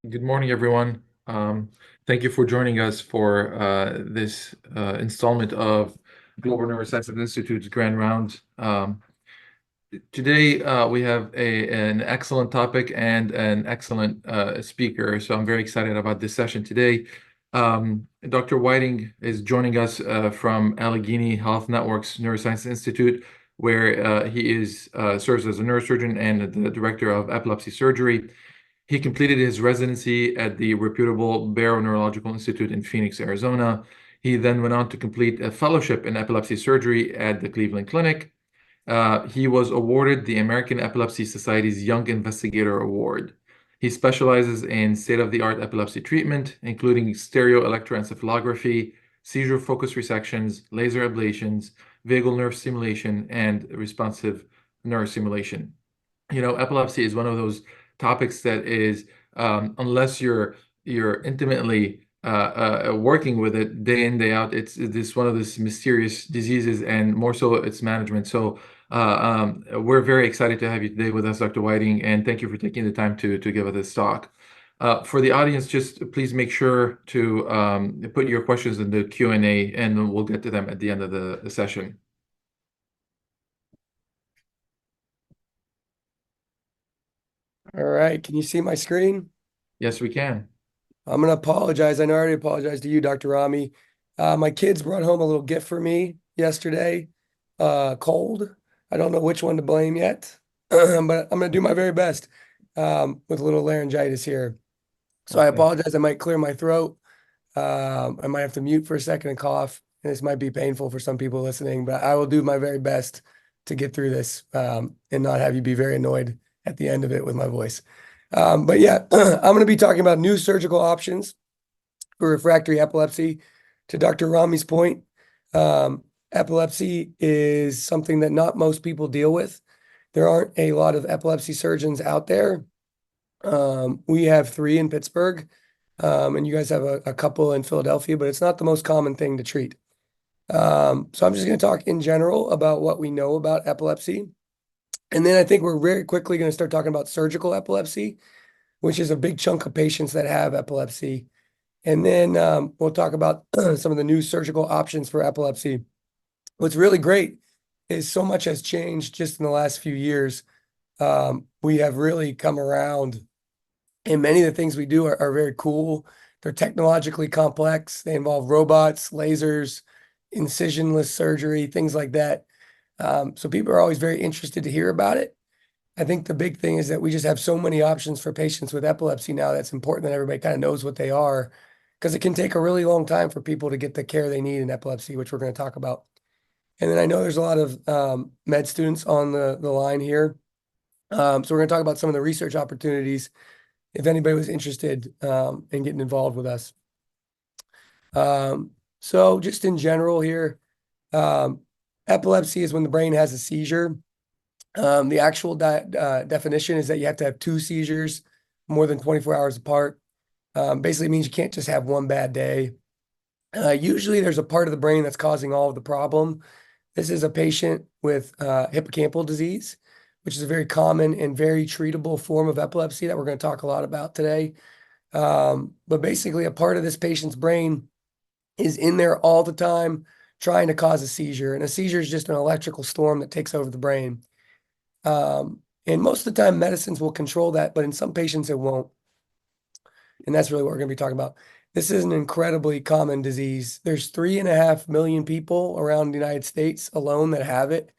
Good morning, everyone. Thank you for joining us for this installment of Global Neuroscience Institute's Grand Rounds. Today, we have an excellent topic and an excellent speaker, so I'm very excited about this session today. Dr. Whiting is joining us from Allegheny Health Network's Neuroscience Institute, where he serves as a neurosurgeon and the director of epilepsy surgery. He completed his residency at the reputable Barrow Neurological Institute in Phoenix, Arizona. He then went on to complete a fellowship in epilepsy surgery at the Cleveland Clinic. He was awarded the American Epilepsy Society's Young Investigator Award. He specializes in state-of-the-art epilepsy treatment, including stereoelectroencephalography, seizure-focused resections, laser ablations, vagal nerve stimulation, and responsive neurostimulation. Epilepsy is one of those topics that is, unless you're intimately working with it day in, day out, it's this one of these mysterious diseases, and more so its management. So we're very excited to have you today with us, Dr. Whiting, and thank you for taking the time to give us this talk. For the audience, just please make sure to put your questions in the Q&A, and we'll get to them at the end of the session. All right, can you see my screen? Yes, we can. I'm going to apologize. I know I already apologized to you, Dr. Rami. My kids brought home a little gift for me yesterday, cold. I don't know which one to blame yet, but I'm going to do my very best with a little laryngitis here. So I Okay. apologize. I might clear my throat. I might have to mute for a second and cough. This might be painful for some people listening, but I will do my very best to get through this and not have you be very annoyed at the end of it with my voice. But yeah, I'm going to be talking about new surgical options for refractory epilepsy. To Dr. Rami's point, epilepsy is something that not most people deal with. There aren't a lot of epilepsy surgeons out there. We have 3 in Pittsburgh, and you guys have a couple in Philadelphia, but it's not the most common thing to treat. So I'm just going to talk in general about what we know about epilepsy. And then I think we're very quickly going to start talking about surgical epilepsy, which is a big chunk of patients that have epilepsy. And then we'll talk about some of the new surgical options for epilepsy. What's really great is so much has changed just in the last few years. We have really come around, and many of the things we do are very cool. They're technologically complex. They involve robots, lasers, incisionless surgery, things like that. So people are always very interested to hear about it. I think the big thing is that we just have so many options for patients with epilepsy now that's important that everybody kind of knows what they are, because it can take a really long time for people to get the care they need in epilepsy, which we're going to talk about. And then I know there's a lot of med students on the line here. So we're going to talk about some of the research opportunities if anybody was interested in getting involved with us. So just in general here, epilepsy is when the brain has a seizure. The actual definition is that you have to have 2 seizures more than 24 hours apart. Basically means you can't just have one bad day. Usually there's a part of the brain that's causing all of the problem. This is a patient with hippocampal disease, which is a very common and very treatable form of epilepsy that we're going to talk a lot about today. But basically a part of this patient's brain is in there all the time trying to cause a seizure. And a seizure is just an electrical storm that takes over the brain. And most of the time medicines will control that, but in some patients it won't. And that's really what we're going to be talking about. This is an incredibly common disease. There's 3.5 million people around the United States alone that have it.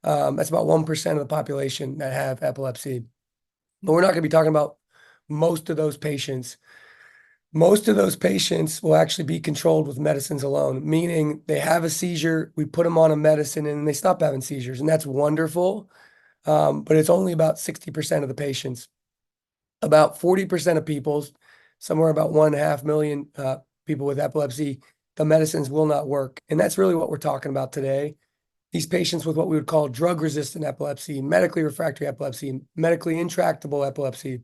That's about 1% of the population that have epilepsy. But we're not going to be talking about most of those patients. Most of those patients will actually be controlled with medicines alone, meaning they have a seizure, we put them on a medicine, and they stop having seizures. And that's wonderful. But it's only about 60% of the patients. About 40% of people, somewhere about 1.5 million people with epilepsy, the medicines will not work. And that's really what we're talking about today. These patients with what we would call drug-resistant epilepsy, medically refractory epilepsy, medically intractable epilepsy.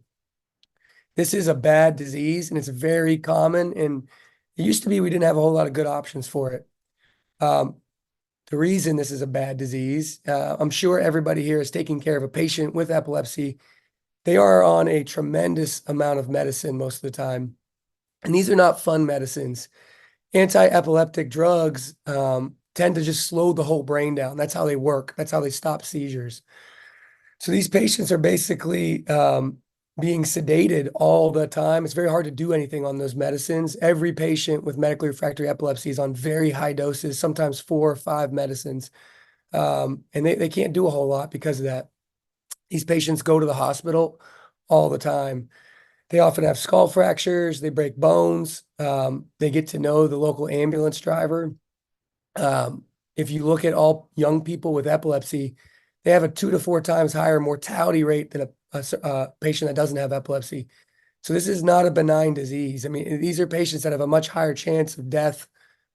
This is a bad disease, and it's very common. And it used to be we didn't have a whole lot of good options for it. The reason this is a bad disease, I'm sure everybody here is taking care of a patient with epilepsy, they are on a tremendous amount of medicine most of the time. And these are not fun medicines. Anti-epileptic drugs tend to just slow the whole brain down. That's how they work. That's how they stop seizures. So these patients are basically being sedated all the time. It's very hard to do anything on those medicines. Every patient with medically refractory epilepsy is on very high doses, sometimes 4 or 5 medicines. And they can't do a whole lot because of that. These patients go to the hospital all the time. They often have skull fractures, they break bones, they get to know the local ambulance driver. If you look at all young people with epilepsy, they have a 2 to 4 times higher mortality rate than a patient that doesn't have epilepsy. So this is not a benign disease. I mean, these are patients that have a much higher chance of death,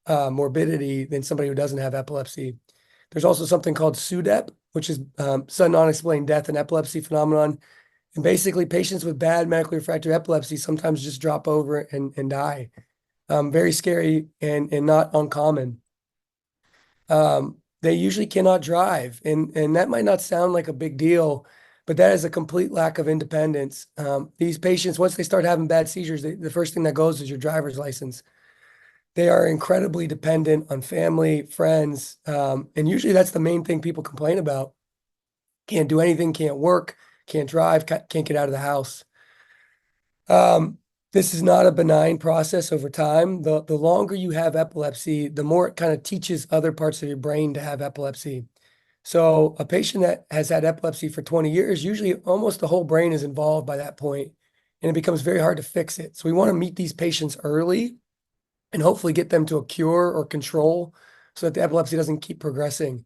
morbidity than somebody who doesn't have epilepsy. There's also something called SUDEP, which is sudden unexplained death and epilepsy phenomenon. And basically, patients with bad medically refractory epilepsy sometimes just drop over and die. Very scary and not uncommon. They usually cannot drive, and that might not sound like a big deal, but that is a complete lack of independence. These patients, once they start having bad seizures, the first thing that goes is your driver's license. They are incredibly dependent on family, friends, and usually that's the main thing people complain about. Can't do anything, can't work, can't drive, can't get out of the house. This is not a benign process over time. The longer you have epilepsy, the more it kind of teaches other parts of your brain to have epilepsy. So a patient that has had epilepsy for 20 years, usually almost the whole brain is involved by that point, and it becomes very hard to fix it. So we want to meet these patients early and hopefully get them to a cure or control so that the epilepsy doesn't keep progressing.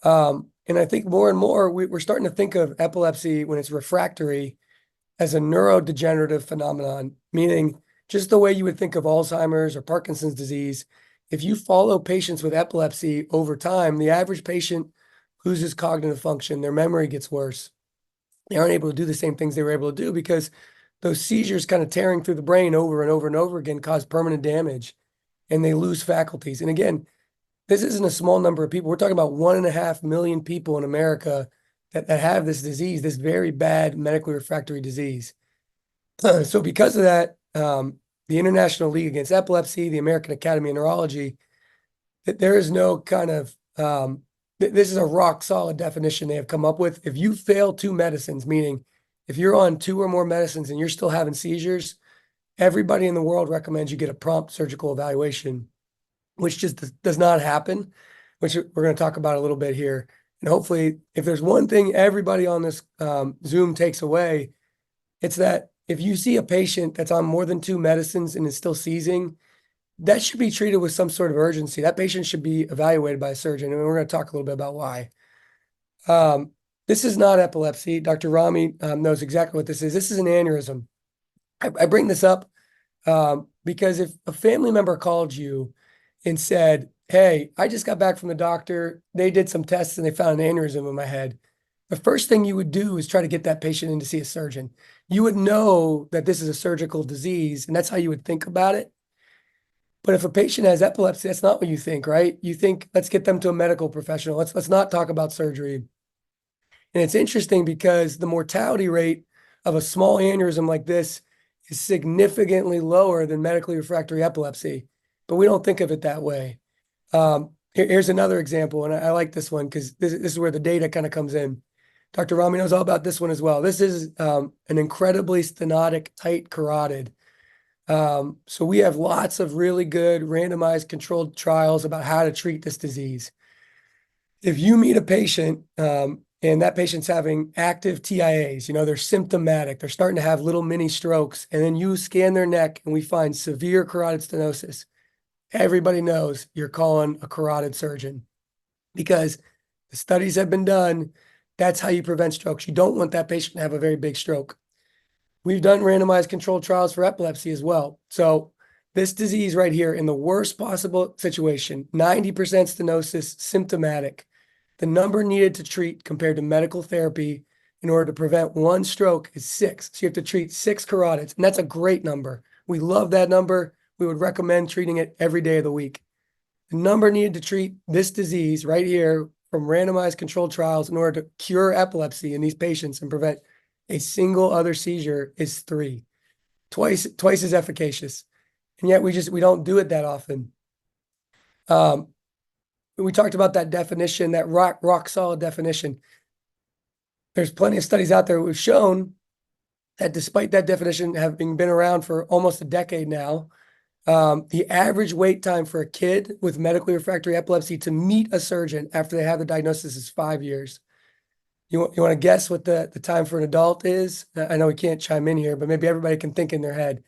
And I think more and more we're starting to think of epilepsy when it's refractory as a neurodegenerative phenomenon, meaning just the way you would think of Alzheimer's or Parkinson's disease. If you follow patients with epilepsy over time, the average patient loses cognitive function, their memory gets worse. They aren't able to do the same things they were able to do because those seizures kind of tearing through the brain over and over and over again cause permanent damage, and they lose faculties. And again, this isn't a small number of people. We're talking about 1.5 million people in America that have this disease, this very bad medically refractory disease. So because of that, the International League Against Epilepsy, the American Academy of Neurology, there is no kind of, this is a rock solid definition they have come up with. If you fail 2 medicines, meaning if you're on 2 or more medicines and you're still having seizures, everybody in the world recommends you get a prompt surgical evaluation, which just does not happen, which we're going to talk about a little bit here. And hopefully, if there's one thing everybody on this Zoom takes away, it's that if you see a patient that's on more than 2 medicines and is still seizing, that should be treated with some sort of urgency. That patient should be evaluated by a surgeon, and we're going to talk a little bit about why. This is not epilepsy. Dr. Rami knows exactly what this is. This is an aneurysm. I bring this up because if a family member called you and said, hey, I just got back from the doctor, they did some tests and they found an aneurysm in my head, the first thing you would do is try to get that patient in to see a surgeon. You would know that this is a surgical disease, and that's how you would think about it. But if a patient has epilepsy, that's not what you think, right? You think, let's get them to a medical professional. Let's not talk about surgery. And it's interesting because the mortality rate of a small aneurysm like this is significantly lower than medically refractory epilepsy, but we don't think of it that way. Here's another example, and I like this one because this is where the data kind of comes in. Dr. Rami knows all about this one as well. This is an incredibly stenotic, tight carotid. So we have lots of really good randomized controlled trials about how to treat this disease. If you meet a patient and that patient's having active TIAs, they're symptomatic, they're starting to have little mini strokes, and then you scan their neck and we find severe carotid stenosis, everybody knows you're calling a carotid surgeon because the studies have been done. That's how you prevent strokes. You don't want that patient to have a very big stroke. We've done randomized controlled trials for epilepsy as well. So this disease right here, in the worst possible situation, 90% stenosis, symptomatic, the number needed to treat compared to medical therapy in order to prevent 1 stroke is 6. So you have to treat 6 carotids, and that's a great number. We love that number. We would recommend treating it every day of the week. The number needed to treat this disease right here from randomized controlled trials in order to cure epilepsy in these patients and prevent A single other seizure is 3, twice as efficacious. And yet we don't do it that often. We talked about that definition, that rock solid definition. There's plenty of studies out there who've shown that despite that definition having been around for almost a decade now, the average wait time for a kid with medically refractory epilepsy to meet a surgeon after they have the diagnosis is 5 years. You want to guess what the time for an adult is? I know we can't chime in here, but maybe everybody can think in their head.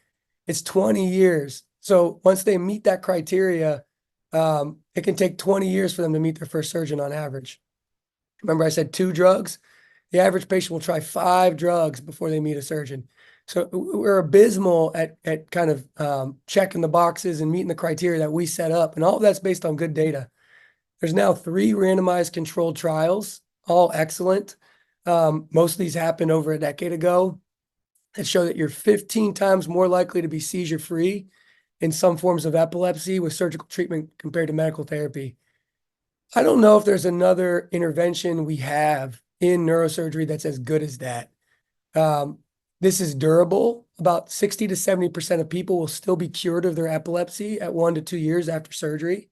It's 20 years. So once they meet that criteria, it can take 20 years for them to meet their first surgeon on average. Remember I said 2 drugs? The average patient will try 5 drugs before they meet a surgeon. So we're abysmal at kind of checking the boxes and meeting the criteria that we set up. And all of that's based on good data. There's now 3 randomized controlled trials, all excellent. Most of these happened over a decade ago that show that you're 15 times more likely to be seizure-free in some forms of epilepsy with surgical treatment compared to medical therapy. I don't know if there's another intervention we have in neurosurgery that's as good as that. This is durable. About 60 to 70% of people will still be cured of their epilepsy at 1 to 2 years after surgery.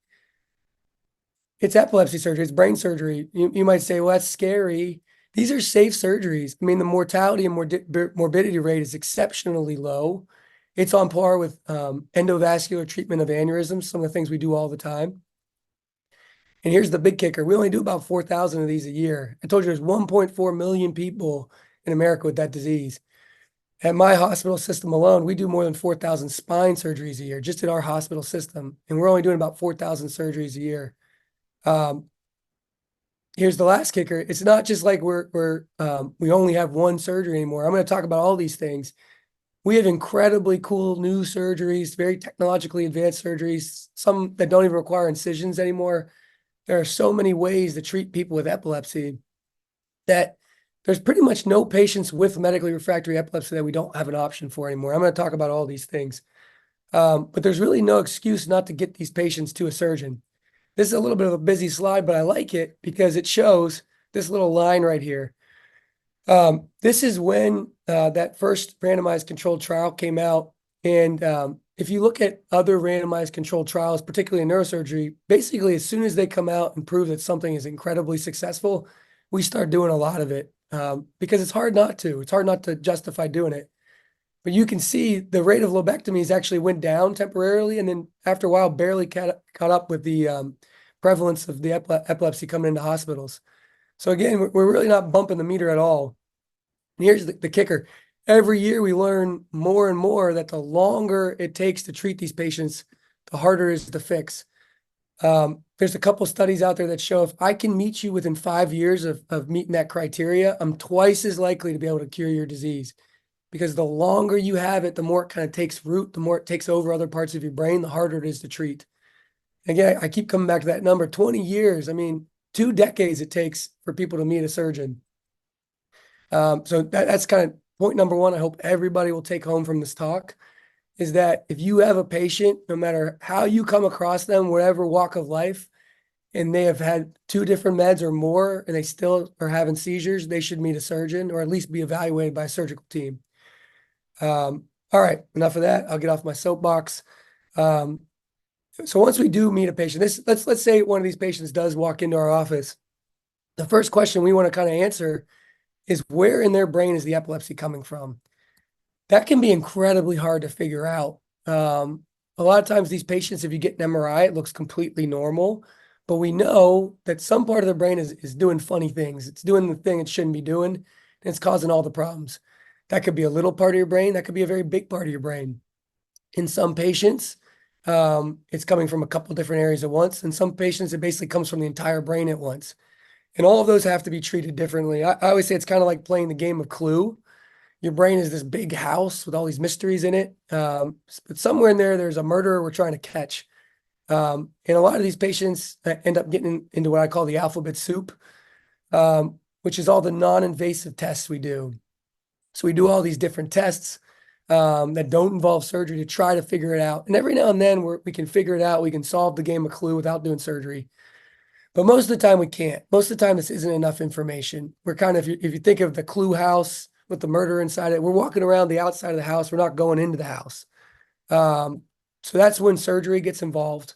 It's epilepsy surgery, it's brain surgery. You might say, well, that's scary. These are safe surgeries. I mean, the mortality and morbidity rate is exceptionally low. It's on par with endovascular treatment of aneurysms, some of the things we do all the time. And here's the big kicker. We only do about 4,000 of these a year. I told you there's 1.4 million people in America with that disease. At my hospital system alone, we do more than 4,000 spine surgeries a year, just at our hospital system. And we're only doing about 4,000 surgeries a year. Here's the last kicker. It's not just like we only have one surgery anymore. I'm going to talk about all these things. We have incredibly cool new surgeries, very technologically advanced surgeries, some that don't even require incisions anymore. There are so many ways to treat people with epilepsy that there's pretty much no patients with medically refractory epilepsy that we don't have an option for anymore. I'm going to talk about all these things. But there's really no excuse not to get these patients to a surgeon. This is a little bit of a busy slide, but I like it because it shows this little line right here. This is when that first randomized controlled trial came out. And if you look at other randomized controlled trials, particularly in neurosurgery, basically as soon as they come out and prove that something is incredibly successful, we start doing a lot of it because it's hard not to. It's hard not to justify doing it. But you can see the rate of lobectomies actually went down temporarily, and then after a while barely caught up with the prevalence of the epilepsy coming into hospitals. So again, we're really not bumping the meter at all. And here's the kicker. Every year we learn more and more that the longer it takes to treat these patients, the harder it is to fix. There's a couple studies out there that show if I can meet you within 5 years of meeting that criteria, I'm twice as likely to be able to cure your disease. Because the longer you have it, the more it kind of takes root, the more it takes over other parts of your brain, the harder it is to treat. Again, I keep coming back to that number, 20 years. I mean, 2 decades it takes for people to meet a surgeon. So that's kind of point number 1. I hope everybody will take home from this talk is that if you have a patient, no matter how you come across them, whatever walk of life, and they have had 2 different meds or more, and they still are having seizures, they should meet a surgeon or at least be evaluated by a surgical team. All right, enough of that. I'll get off my soapbox. So once we do meet a patient, let's say one of these patients does walk into our office. The first question we want to kind of answer is where in their brain is the epilepsy coming from? That can be incredibly hard to figure out. A lot of times these patients, if you get an MRI, it looks completely normal, but we know that some part of their brain is doing funny things. It's doing the thing it shouldn't be doing, and it's causing all the problems. That could be a little part of your brain. That could be a very big part of your brain. In some patients, it's coming from a couple different areas at once. In some patients, it basically comes from the entire brain at once. And all of those have to be treated differently. I always say it's kind of like playing the game of Clue. Your brain is this big house with all these mysteries in it. But somewhere in there, there's a murderer we're trying to catch. And a lot of these patients end up getting into what I call the alphabet soup, which is all the non-invasive tests we do. So we do all these different tests that don't involve surgery to try to figure it out. And every now and then we can figure it out. We can solve the game of Clue without doing surgery. But most of the time we can't. Most of the time this isn't enough information. We're kind of, if you think of the Clue house with the murder inside it. We're walking around the outside of the house. We're not going into the house. So that's when surgery gets involved.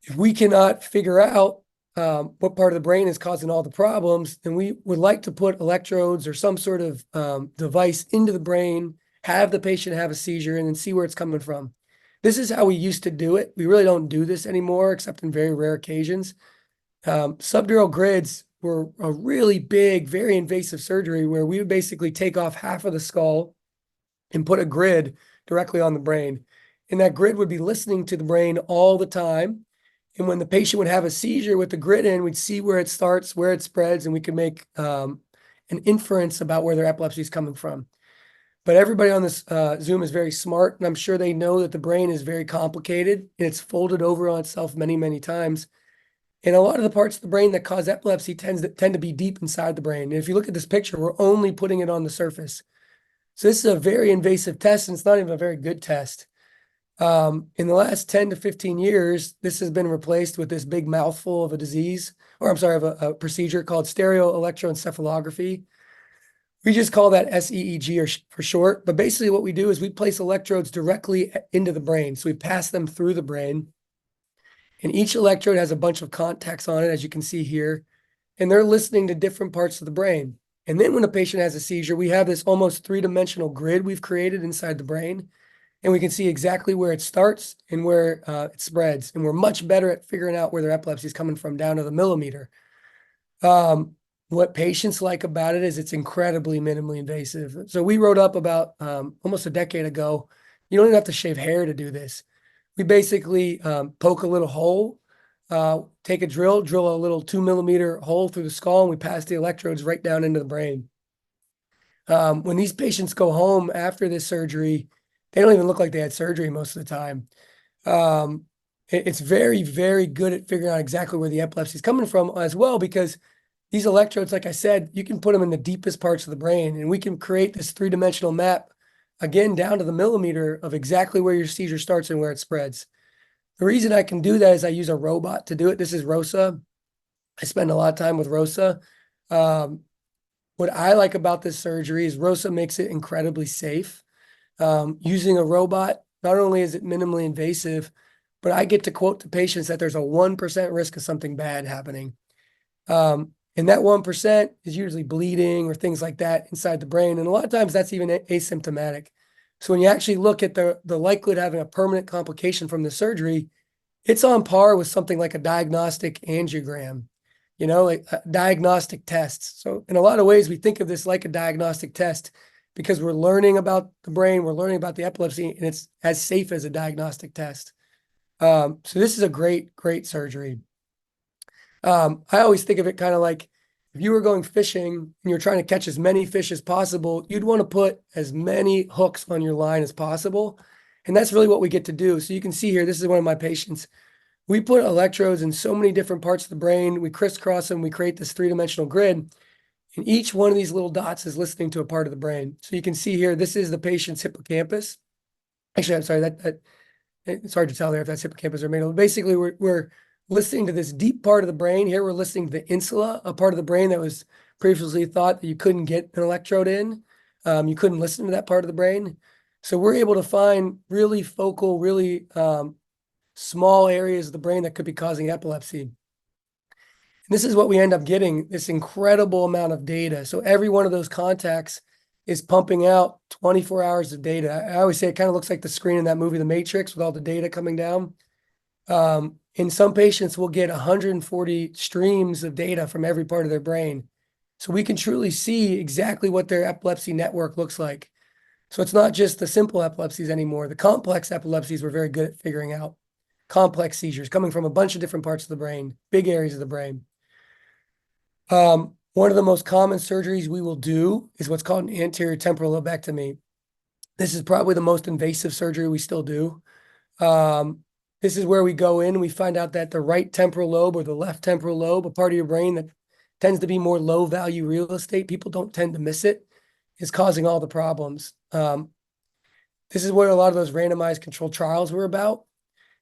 If we cannot figure out what part of the brain is causing all the problems, then we would like to put electrodes or some sort of device into the brain, have the patient have a seizure, and then see where it's coming from. This is how we used to do it. We really don't do this anymore, except in very rare occasions. Subdural grids were a really big, very invasive surgery where we would basically take off half of the skull and put a grid directly on the brain. And that grid would be listening to the brain all the time. And when the patient would have a seizure with the grid in, we'd see where it starts, where it spreads, and we could make an inference about where their epilepsy is coming from. But everybody on this Zoom is very smart, and I'm sure they know that the brain is very complicated, and it's folded over on itself many, many times. And a lot of the parts of the brain that cause epilepsy tend to be deep inside the brain. And if you look at this picture, we're only putting it on the surface. So this is a very invasive test, and it's not even a very good test. In the last 10 to 15 years, this has been replaced with this big mouthful of a disease, or I'm sorry, of a procedure called stereoelectroencephalography. We just call that SEEG for short. But basically what we do is we place electrodes directly into the brain. So we pass them through the brain. And each electrode has a bunch of contacts on it, as you can see here. And they're listening to different parts of the brain. And then when a patient has a seizure, we have this almost three-dimensional grid we've created inside the brain. And we can see exactly where it starts and where it spreads. And we're much better at figuring out where their epilepsy is coming from down to the millimeter. What patients like about it is it's incredibly minimally invasive. So we wrote up about almost a decade ago, you don't even have to shave hair to do this. We basically poke a little hole, take a drill a little 2-millimeter hole through the skull, and we pass the electrodes right down into the brain. When these patients go home after this surgery, they don't even look like they had surgery most of the time. It's very, very good at figuring out exactly where the epilepsy is coming from as well, because these electrodes, like I said, you can put them in the deepest parts of the brain, and we can create this three-dimensional map, again, down to the millimeter of exactly where your seizure starts and where it spreads. The reason I can do that is I use a robot to do it. This is ROSA. I spend a lot of time with ROSA. What I like about this surgery is ROSA makes it incredibly safe. Using a robot, not only is it minimally invasive, but I get to quote to patients that there's a 1% risk of something bad happening. And that 1% is usually bleeding or things like that inside the brain. And a lot of times that's even asymptomatic. So when you actually look at the likelihood of having a permanent complication from the surgery, it's on par with something like a diagnostic angiogram, like diagnostic tests. So in a lot of ways, we think of this like a diagnostic test because we're learning about the brain, we're learning about the epilepsy, and it's as safe as a diagnostic test. So this is a great, great surgery. I always think of it kind of like if you were going fishing and you're trying to catch as many fish as possible, you'd want to put as many hooks on your line as possible. And that's really what we get to do. So you can see here, this is one of my patients. We put electrodes in so many different parts of the brain. We crisscross them. We create this three-dimensional grid. And each one of these little dots is listening to a part of the brain. So you can see here, this is the patient's hippocampus. Actually, I'm sorry, it's hard to tell there if that's hippocampus or amygdala. Basically, we're listening to this deep part of the brain. Here we're listening to the insula, a part of the brain that was previously thought that you couldn't get an electrode in. You couldn't listen to that part of the brain. So we're able to find really focal, really small areas of the brain that could be causing epilepsy. And this is what we end up getting, this incredible amount of data. So every one of those contacts is pumping out 24 hours of data. I always say it kind of looks like the screen in that movie, The Matrix, with all the data coming down. In some patients, we'll get 140 streams of data from every part of their brain. So we can truly see exactly what their epilepsy network looks like. So it's not just the simple epilepsies anymore. The complex epilepsies we're very good at figuring out. Complex seizures coming from a bunch of different parts of the brain, big areas of the brain. One of the most common surgeries we will do is what's called an anterior temporal lobectomy. This is probably the most invasive surgery we still do. This is where we go in and we find out that the right temporal lobe or the left temporal lobe, a part of your brain that tends to be more low value real estate, people don't tend to miss it, is causing all the problems. This is what a lot of those randomized controlled trials were about.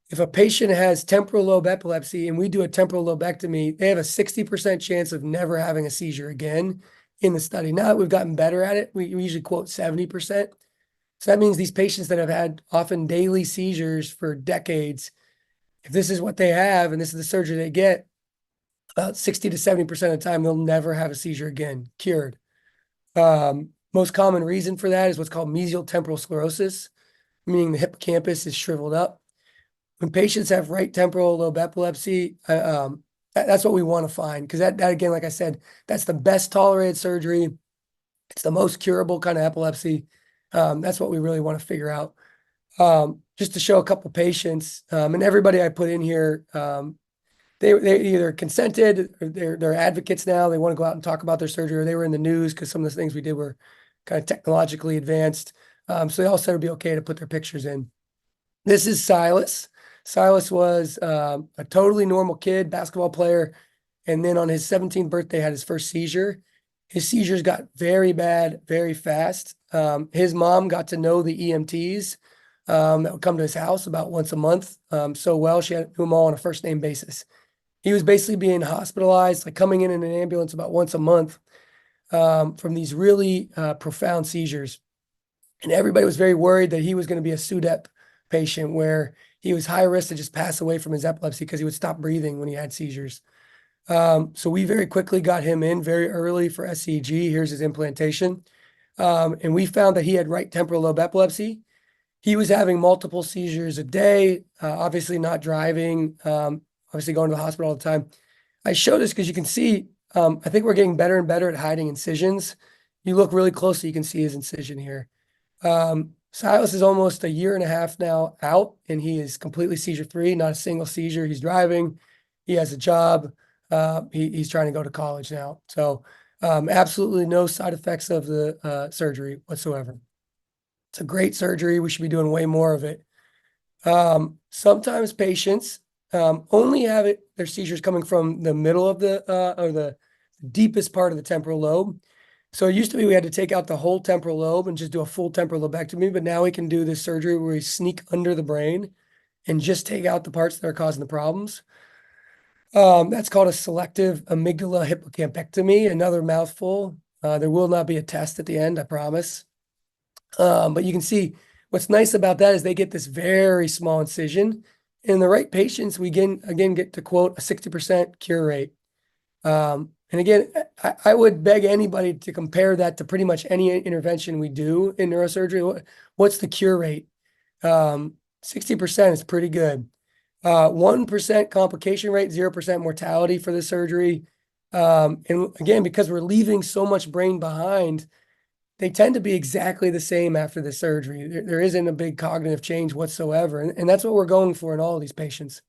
If a patient has temporal lobe epilepsy and we do a temporal lobectomy, they have a 60% chance of never having a seizure again. in the study. Now that we've gotten better at it, we usually quote 70%. So that means these patients that have had often daily seizures for decades, if this is what they have and this is the surgery they get, about 60 to 70% of the time, they'll never have a seizure again, cured. Most common reason for that is what's called mesial temporal sclerosis, meaning the hippocampus is shriveled up. When patients have right temporal lobe epilepsy, that's what we want to find, because that again, like I said, that's the best tolerated surgery. It's the most curable kind of epilepsy. That's what we really want to figure out. Just to show a couple patients, and everybody I put in here, they either consented or they're advocates now. They want to go out and talk about their surgery, or they were in the news because some of the things we did were kind of technologically advanced. So they all said it'd be okay to put their pictures in. This is Silas. Silas was a totally normal kid, basketball player, and then on his 17th birthday had his first seizure. His seizures got very bad, very fast. His mom got to know the EMTs that would come to his house about once a month so well, she had them all on a first name basis. He was basically being hospitalized, like coming in an ambulance about once a month from these really profound seizures. And everybody was very worried that he was going to be a SUDEP patient where he was high risk to just pass away from his epilepsy because he would stop breathing when he had seizures. So we very quickly got him in very early for SCG. Here's his implantation. And we found that he had right temporal lobe epilepsy. He was having multiple seizures a day, obviously not driving, obviously going to the hospital all the time. I show this because you can see, I think we're getting better and better at hiding incisions. You look really closely, you can see his incision here. Silas is almost 1.5 years now out, and he is completely seizure-free, not a single seizure. He's driving. He has a job. He's trying to go to college now. So absolutely no side effects of the surgery whatsoever. It's a great surgery. We should be doing way more of it. Sometimes patients only have their seizures coming from the middle of or the deepest part of the temporal lobe. So it used to be we had to take out the whole temporal lobe and just do a full temporal lobectomy, but now we can do this surgery where we sneak under the brain and just take out the parts that are causing the problems. That's called a selective amygdala hippocampectomy, another mouthful. There will not be a test at the end, I promise. But you can see what's nice about that is they get this very small incision. In the right patients, we again get to quote a 60% cure rate. And again, I would beg anybody to compare that to pretty much any intervention we do in neurosurgery. What's the cure rate? 60% is pretty good. 1% complication rate, 0% mortality for the surgery. And again, because we're leaving so much brain behind, they tend to be exactly the same after the surgery. There isn't a big cognitive change whatsoever. And that's what we're going for in all of these patients.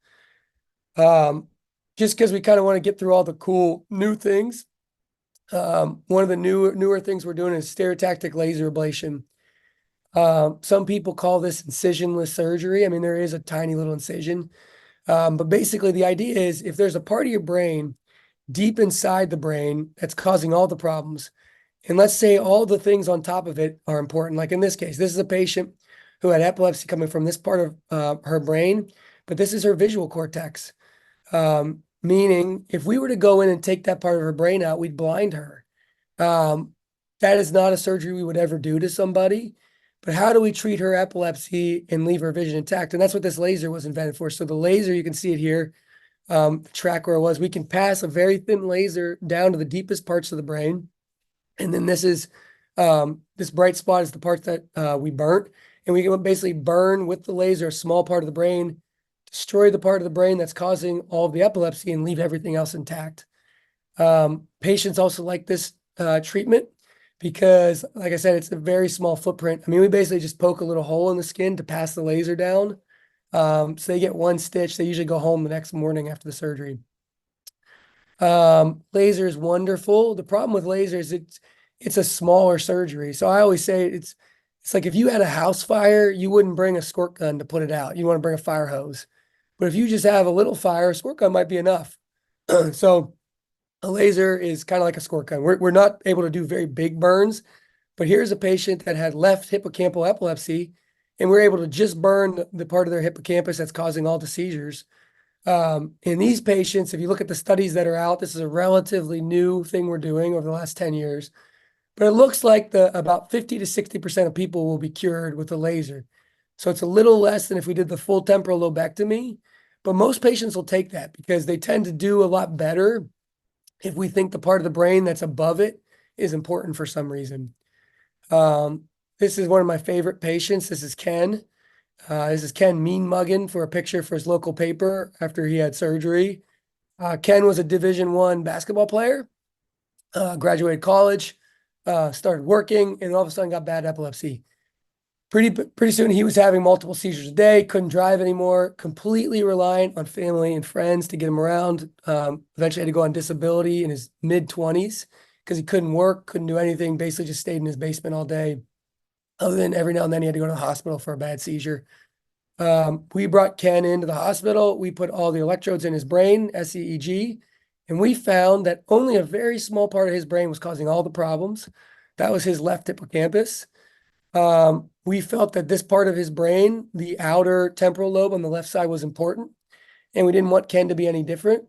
Just because we kind of want to get through all the cool new things. One of the newer things we're doing is stereotactic laser ablation. Some people call this incisionless surgery. I mean, there is a tiny little incision. But basically the idea is if there's a part of your brain deep inside the brain that's causing all the problems, and let's say all the things on top of it are important. Like in this case, this is a patient who had epilepsy coming from this part of her brain, but this is her visual cortex. Meaning if we were to go in and take that part of her brain out, we'd blind her. That is not a surgery we would ever do to somebody. But how do we treat her epilepsy and leave her vision intact? And that's what this laser was invented for. So the laser, you can see it here, track where it was. We can pass a very thin laser down to the deepest parts of the brain. And then this is this bright spot is the part that we burnt. And we can basically burn with the laser a small part of the brain, destroy the part of the brain that's causing all of the epilepsy and leave everything else intact. Patients also like this treatment because, like I said, it's a very small footprint. I mean, we basically just poke a little hole in the skin to pass the laser down. So they get one stitch. They usually go home the next morning after the surgery. Laser is wonderful. The problem with lasers, it's a smaller surgery. So I always say it's like if you had a house fire, you wouldn't bring a squirt gun to put it out. You want to bring a fire hose. But if you just have a little fire, a squirt gun might be enough. So a laser is kind of like a squirt gun. We're not able to do very big burns, but here's a patient that had left hippocampal epilepsy, and we're able to just burn the part of their hippocampus that's causing all the seizures. In these patients, if you look at the studies that are out, this is a relatively new thing we're doing over the last 10 years. But it looks like about 50 to 60% of people will be cured with a laser. So it's a little less than if we did the full temporal lobectomy, but most patients will take that because they tend to do a lot better if we think the part of the brain that's above it is important for some reason. This is one of my favorite patients. This is Ken. This is Ken mean mugging for a picture for his local paper after he had surgery. Ken was a Division I basketball player, graduated college, started working, and all of a sudden got bad epilepsy. Pretty soon he was having multiple seizures a day, couldn't drive anymore, completely reliant on family and friends to get him around. Eventually had to go on disability in his mid-20s because he couldn't work, couldn't do anything, basically just stayed in his basement all day. Other than every now and then he had to go to the hospital for a bad seizure. We brought Ken into the hospital. We put all the electrodes in his brain, SEEG, and we found that only a very small part of his brain was causing all the problems. That was his left hippocampus. We felt that this part of his brain, the outer temporal lobe on the left side, was important, and we didn't want Ken to be any different.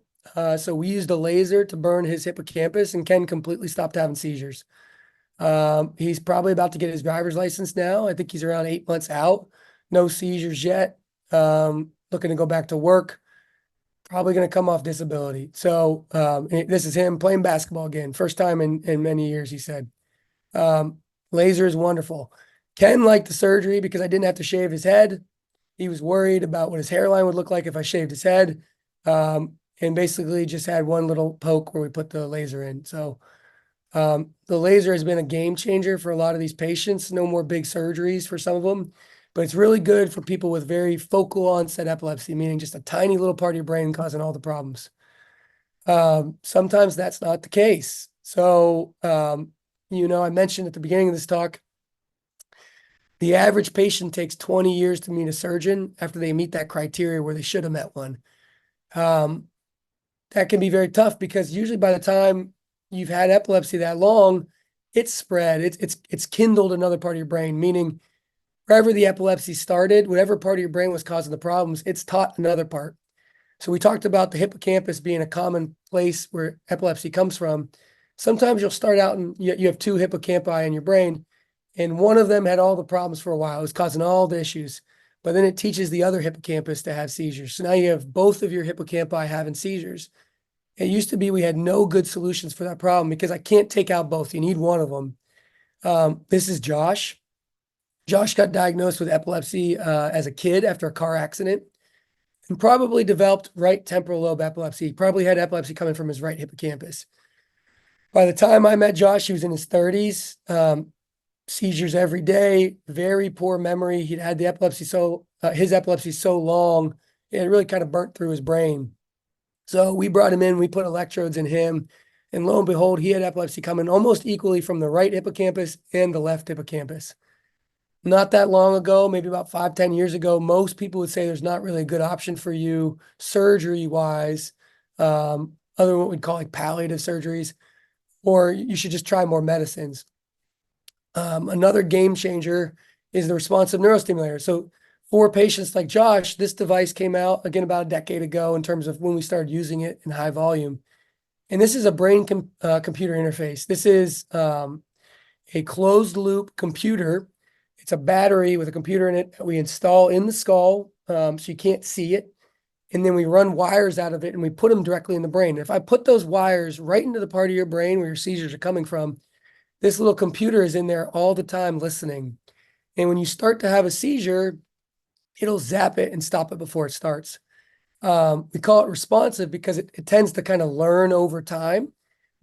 So we used a laser to burn his hippocampus, and Ken completely stopped having seizures. He's probably about to get his driver's license now. I think he's around 8 months out. No seizures yet. Looking to go back to work. Probably going to come off disability. So this is him playing basketball again. First time in many years, he said. Laser is wonderful. Ken liked the surgery because I didn't have to shave his head. He was worried about what his hairline would look like if I shaved his head. And basically just had one little poke where we put the laser in. So the laser has been a game changer for a lot of these patients. No more big surgeries for some of them, but it's really good for people with very focal onset epilepsy, meaning just a tiny little part of your brain causing all the problems. Sometimes that's not the case. So, I mentioned at the beginning of this talk, the average patient takes 20 years to meet a surgeon after they meet that criteria where they should have met one. That can be very tough because usually by the time you've had epilepsy that long, it's spread, it's kindled another part of your brain, meaning wherever the epilepsy started, whatever part of your brain was causing the problems, it's taught another part. So we talked about the hippocampus being a common place where epilepsy comes from. Sometimes you'll start out and you have two hippocampi in your brain, and one of them had all the problems for a while. It was causing all the issues, but then it teaches the other hippocampus to have seizures. So now you have both of your hippocampi having seizures. It used to be we had no good solutions for that problem because I can't take out both. You need one of them. This is Josh. Josh got diagnosed with epilepsy as a kid after a car accident and probably developed right temporal lobe epilepsy. He probably had epilepsy coming from his right hippocampus. By the time I met Josh, he was in his 30s, seizures every day, very poor memory. He'd had the epilepsy his epilepsy so long, it really kind of burnt through his brain. So we brought him in, we put electrodes in him, and lo and behold, he had epilepsy coming almost equally from the right hippocampus and the left hippocampus. Not that long ago, maybe about 5-10 years ago, most people would say there's not really a good option for you surgery-wise, other than what we'd call like palliative surgeries, or you should just try more medicines. Another game changer is the responsive neurostimulator. So for patients like Josh, this device came out, again, about a decade ago in terms of when we started using it in high volume. And this is a brain computer interface. This is a closed loop computer. It's a battery with a computer in it that we install in the skull so you can't see it. And then we run wires out of it and we put them directly in the brain. If I put those wires right into the part of your brain where your seizures are coming from, this little computer is in there all the time listening. And when you start to have a seizure, it'll zap it and stop it before it starts. We call it responsive because it tends to kind of learn over time.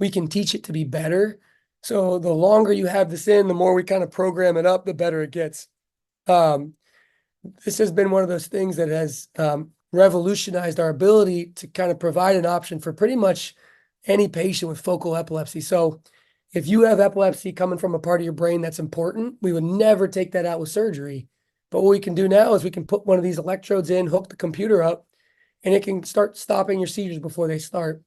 We can teach it to be better. So the longer you have this in, the more we kind of program it up, the better it gets. This has been one of those things that has revolutionized our ability to kind of provide an option for pretty much any patient with focal epilepsy. So if you have epilepsy coming from a part of your brain that's important, we would never take that out with surgery. But what we can do now is we can put one of these electrodes in, hook the computer up, and it can start stopping your seizures before they start.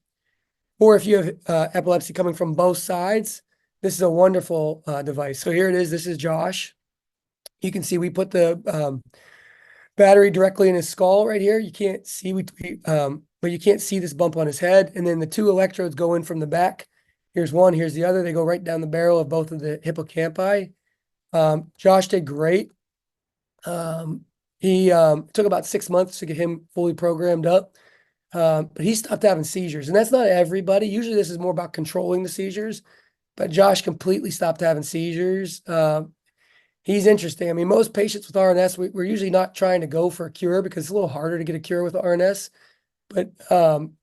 Or if you have epilepsy coming from both sides, this is a wonderful device. So here it is. This is Josh. You can see we put the battery directly in his skull right here. You can't see, but you can't see this bump on his head. And then the two electrodes go in from the back. Here's one, here's the other. They go right down the barrel of both of the hippocampi. Josh did great. He took about 6 months to get him fully programmed up. But he stopped having seizures. And that's not everybody. Usually this is more about controlling the seizures. But Josh completely stopped having seizures. He's interesting. I mean, most patients with RNS, we're usually not trying to go for a cure because it's a little harder to get a cure with RNS. But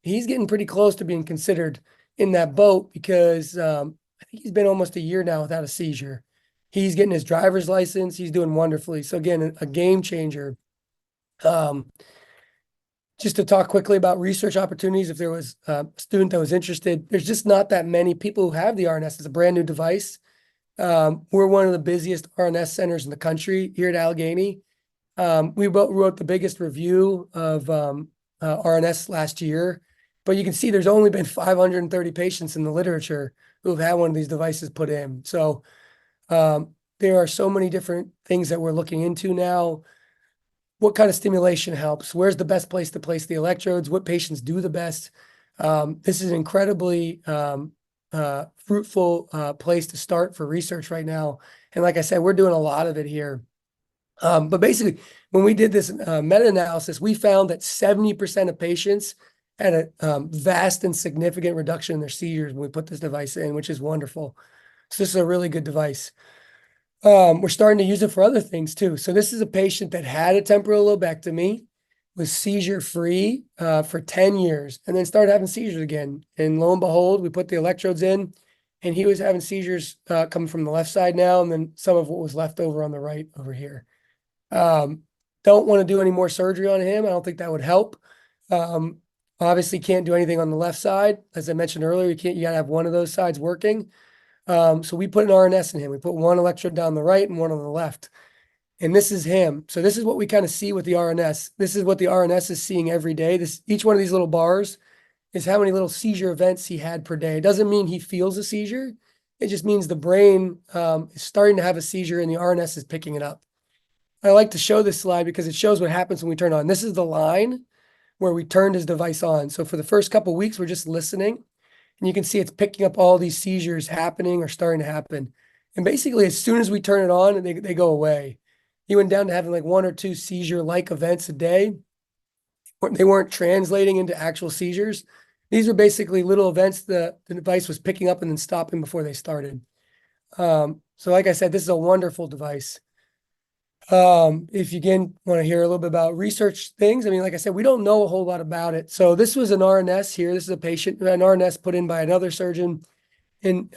he's getting pretty close to being considered in that boat because I think he's been almost a year now without a seizure. He's getting his driver's license. He's doing wonderfully. So again, a game changer. Just to talk quickly about research opportunities, if there was a student that was interested, there's just not that many people who have the RNS. It's a brand new device. We're one of the busiest RNS centers in the country here at Allegheny. We wrote the biggest review of RNS last year, but you can see there's only been 530 patients in the literature who have had one of these devices put in. So there are so many different things that we're looking into now. What kind of stimulation helps? Where's the best place to place the electrodes? What patients do the best? This is an incredibly fruitful place to start for research right now. And like I said, we're doing a lot of it here. But basically, when we did this meta-analysis, we found that 70% of patients had a vast and significant reduction in their seizures when we put this device in, which is wonderful. So this is a really good device. We're starting to use it for other things too. So this is a patient that had a temporal lobectomy, was seizure-free for 10 years, and then started having seizures again. And lo and behold, we put the electrodes in, and he was having seizures coming from the left side now, and then some of what was left over on the right over here. Don't want to do any more surgery on him. I don't think that would help. Obviously can't do anything on the left side. As I mentioned earlier, you gotta have one of those sides working. So we put an RNS in him. We put one electrode down the right and one on the left. And this is him. So this is what we kind of see with the RNS. This is what the RNS is seeing every day. Each one of these little bars is how many little seizure events he had per day. It doesn't mean he feels a seizure. It just means the brain is starting to have a seizure and the RNS is picking it up. I like to show this slide because it shows what happens when we turn on. This is the line where we turned his device on. So for the first couple of weeks, we're just listening. And you can see it's picking up all these seizures happening or starting to happen. And basically, as soon as we turn it on, they go away. He went down to having like 1 or 2 seizure-like events a day. They weren't translating into actual seizures. These were basically little events the device was picking up and then stopping before they started. So like I said, this is a wonderful device. If you again want to hear a little bit about research things, I mean, like I said, we don't know a whole lot about it. So this was an RNS here. This is a patient, an RNS put in by another surgeon. And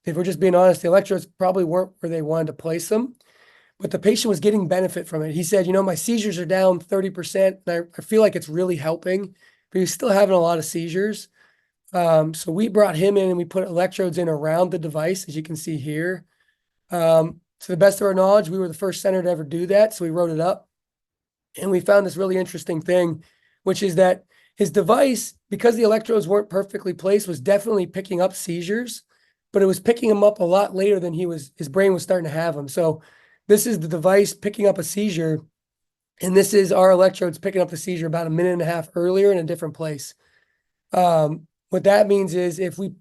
if we're just being honest, the electrodes probably weren't where they wanted to place them, but the patient was getting benefit from it. He said, my seizures are down 30%. And I feel like it's really helping, but he's still having a lot of seizures. So we brought him in and we put electrodes in around the device, as you can see here. To the best of our knowledge, we were the first center to ever do that. So we wrote it up and we found this really interesting thing, which is that his device, because the electrodes weren't perfectly placed, was definitely picking up seizures, but it was picking them up a lot later than his brain was starting to have them. So this is the device picking up a seizure, and this is our electrodes picking up the seizure about a minute and a half earlier in a different place. What that means is if we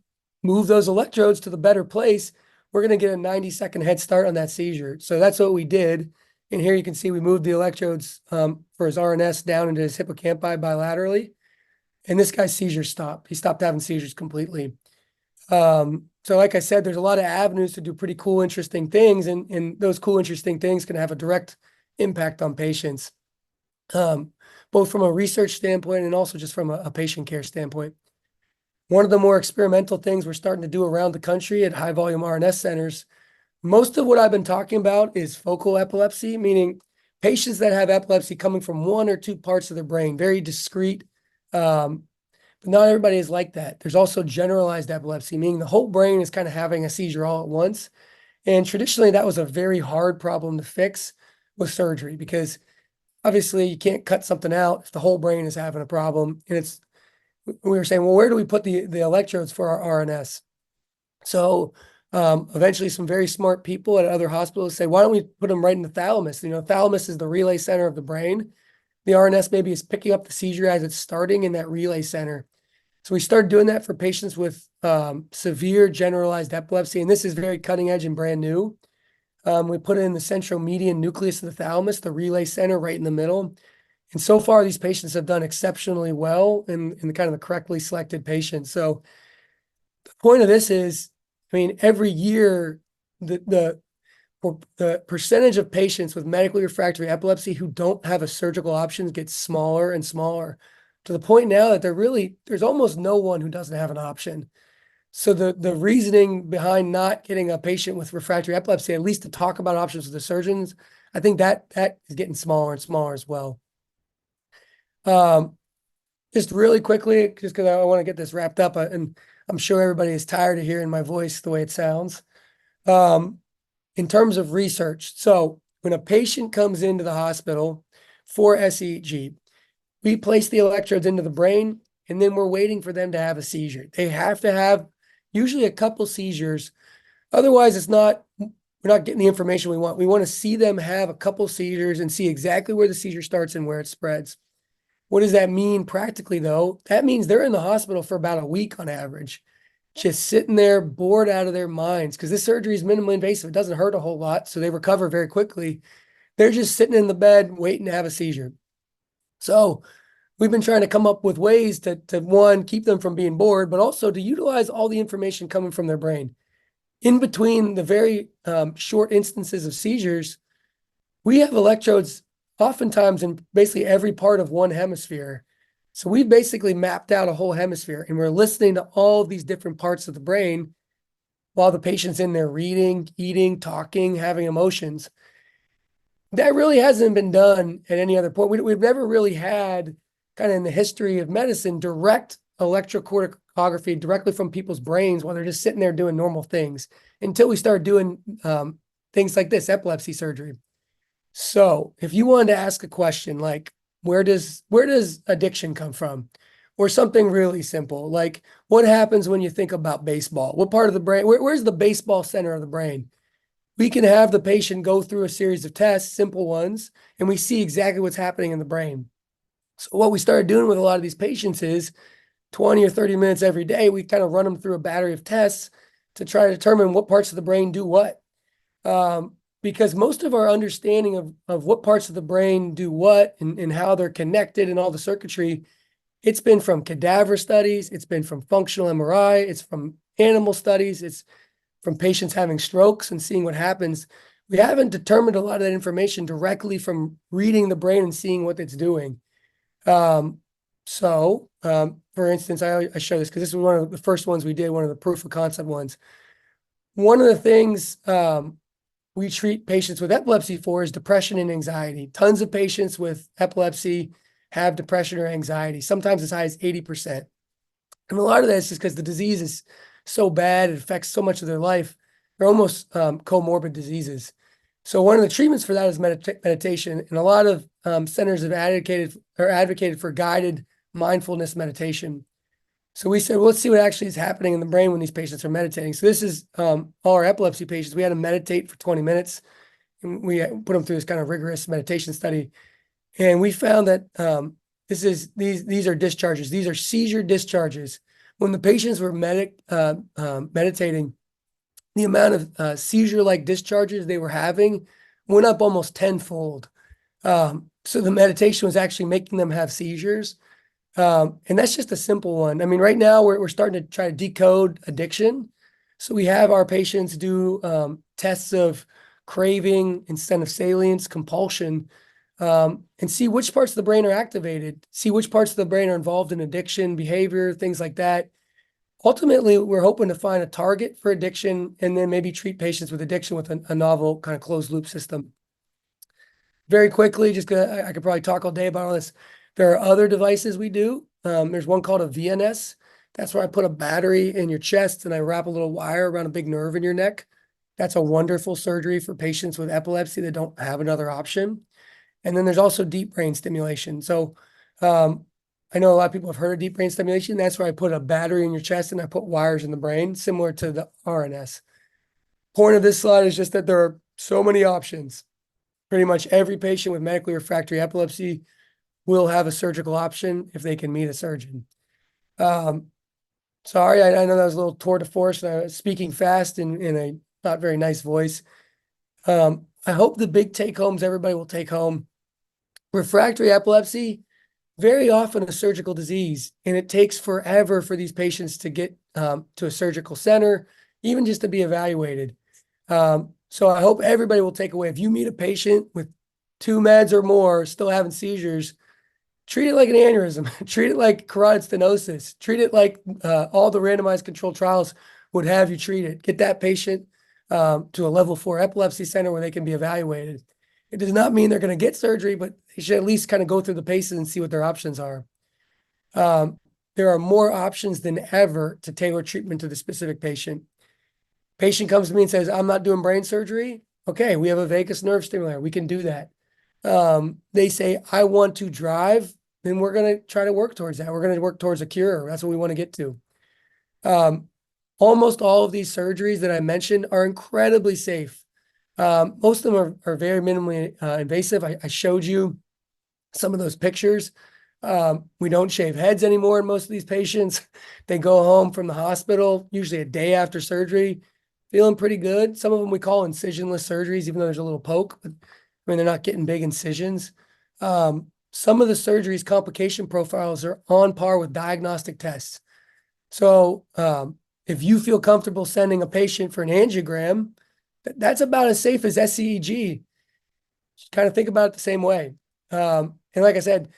move those electrodes to the better place, we're going to get a 90-second head start on that seizure. So that's what we did. And here you can see we moved the electrodes for his RNS down into his hippocampi bilaterally. And this guy's seizures stopped. He stopped having seizures completely. So like I said, there's a lot of avenues to do pretty cool, interesting things. And those cool, interesting things can have a direct impact on patients, both from a research standpoint and also just from a patient care standpoint. One of the more experimental things we're starting to do around the country at high volume RNS centers, most of what I've been talking about is focal epilepsy, meaning patients that have epilepsy coming from 1 or 2 parts of their brain, very discrete. But not everybody is like that. There's also generalized epilepsy, meaning the whole brain is kind of having a seizure all at once. And traditionally, that was a very hard problem to fix with surgery because obviously you can't cut something out if the whole brain is having a problem. And we were saying, well, where do we put the electrodes for our RNS? So Eventually some very smart people at other hospitals say, why don't we put them right in the thalamus? Thalamus is the relay center of the brain. The RNS maybe is picking up the seizure as it's starting in that relay center. So we started doing that for patients with severe generalized epilepsy, and this is very cutting edge and brand new. We put it in the central median nucleus of the thalamus, the relay center right in the middle. And so far, these patients have done exceptionally well in the kind of the correctly selected patients. So the point of this is, every year, the percentage of patients with medically refractory epilepsy who don't have a surgical option gets smaller and smaller, to the point now that there's almost no one who doesn't have an option. So the reasoning behind not getting a patient with refractory epilepsy, at least to talk about options with the surgeons, I think that is getting smaller and smaller as well. Just really quickly, just because I want to get this wrapped up, and I'm sure everybody is tired of hearing my voice the way it sounds. In terms of research, so when a patient comes into the hospital for SEEG, we place the electrodes into the brain, and then we're waiting for them to have a seizure. They have to have usually a couple seizures. Otherwise, we're not getting the information we want. We want to see them have a couple seizures and see exactly where the seizure starts and where it spreads. What does that mean practically, though? That means they're in the hospital for about a week on average, just sitting there bored out of their minds, because this surgery is minimally invasive. It doesn't hurt a whole lot, so they recover very quickly. They're just sitting in the bed waiting to have a seizure. So we've been trying to come up with ways to one, keep them from being bored, but also to utilize all the information coming from their brain. In between the very short instances of seizures, we have electrodes oftentimes in basically every part of one hemisphere. So we've basically mapped out a whole hemisphere, and we're listening to all of these different parts of the brain while the patient's in there reading, eating, talking, having emotions. That really hasn't been done at any other point. We've never really had, kind of in the history of medicine, direct electrocorticography directly from people's brains while they're just sitting there doing normal things, until we started doing things like this, epilepsy surgery. So if you wanted to ask a question like, where does addiction come from? Or something really simple, like, what happens when you think about baseball? What part of the brain, where's the baseball center of the brain? We can have the patient go through a series of tests, simple ones, and we see exactly what's happening in the brain. So what we started doing with a lot of these patients is 20 or 30 minutes every day, we kind of run them through a battery of tests to try to determine what parts of the brain do what. Because most of our understanding of what parts of the brain do what and how they're connected and all the circuitry, it's been from cadaver studies, it's been from functional MRI, it's from animal studies, it's from patients having strokes and seeing what happens. We haven't determined a lot of that information directly from reading the brain and seeing what it's doing. For instance, I show this because this was one of the first ones we did, one of the proof of concept ones. One of the things we treat patients with epilepsy for is depression and anxiety. Tons of patients with epilepsy have depression or anxiety, sometimes as high as 80%. And a lot of that is just because the disease is so bad, it affects so much of their life. They're almost comorbid diseases. So one of the treatments for that is meditation. And a lot of centers have advocated for guided mindfulness meditation. So we said, well, let's see what actually is happening in the brain when these patients are meditating. So this is all our epilepsy patients. We had them meditate for 20 minutes. And we put them through this kind of rigorous meditation study. And we found that these are discharges. These are seizure discharges. When the patients were meditating, the amount of seizure-like discharges they were having went up almost tenfold. So the meditation was actually making them have seizures. And that's just a simple one. Right now we're starting to try to decode addiction. So we have our patients do tests of craving, incentive salience, compulsion, and see which parts of the brain are activated, see which parts of the brain are involved in addiction, behavior, things like that. Ultimately, we're hoping to find a target for addiction and then maybe treat patients with addiction with a novel kind of closed loop system. Very quickly, I could probably talk all day about all this. There are other devices we do. There's one called a VNS. That's where I put a battery in your chest and I wrap a little wire around a big nerve in your neck. That's a wonderful surgery for patients with epilepsy that don't have another option. And then there's also deep brain stimulation. So I know a lot of people have heard of deep brain stimulation. That's where I put a battery in your chest and I put wires in the brain, similar to the RNS. Point of this slide is just that there are so many options. Pretty much every patient with medically refractory epilepsy will have a surgical option if they can meet a surgeon. Sorry, I know that was a little tour de force, and I was speaking fast in a not very nice voice. I hope the big take homes everybody will take home. Refractory epilepsy, very often a surgical disease, and it takes forever for these patients to get to a surgical center, even just to be evaluated. So I hope everybody will take away, if you meet a patient with 2 meds or more still having seizures, treat it like an aneurysm, treat it like carotid stenosis, treat it like all the randomized controlled trials would have you treat it. Get that patient to a level 4 epilepsy center where they can be evaluated. It does not mean they're going to get surgery, but they should at least kind of go through the paces and see what their options are. There are more options than ever to tailor treatment to the specific patient. Patient comes to me and says, I'm not doing brain surgery. Okay, we have a vagus nerve stimulator. We can do that. They say, I want to drive, then we're going to try to work towards that. We're going to work towards a cure. That's what we want to get to. Almost all of these surgeries that I mentioned are incredibly safe. Most of them are very minimally invasive. I showed you some of those pictures. We don't shave heads anymore in most of these patients. They go home from the hospital, usually a day after surgery, feeling pretty good. Some of them we call incisionless surgeries, even though there's a little poke, but I mean, they're not getting big incisions. Some of the surgeries complication profiles are on par with diagnostic tests. So if you feel comfortable sending a patient for an angiogram, that's about as safe as SCEG. Just kind of think about it the same way. And like I said,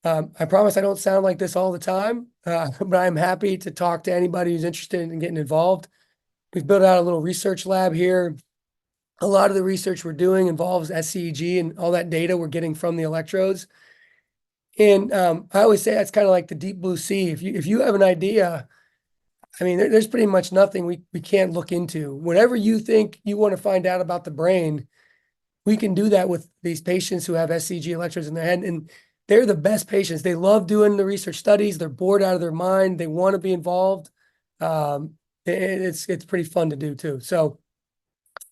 I promise I don't sound like this all the time, but I'm happy to talk to anybody who's interested in getting involved. We've built out a little research lab here. A lot of the research we're doing involves SCEG and all that data we're getting from the electrodes. And I always say that's kind of like the deep blue sea. If you have an idea, I mean, there's pretty much nothing we can't look into. Whatever you think you want to find out about the brain, we can do that with these patients who have SCG electrodes in their head. And they're the best patients. They love doing the research studies. They're bored out of their mind. They want to be involved. It's pretty fun to do too. So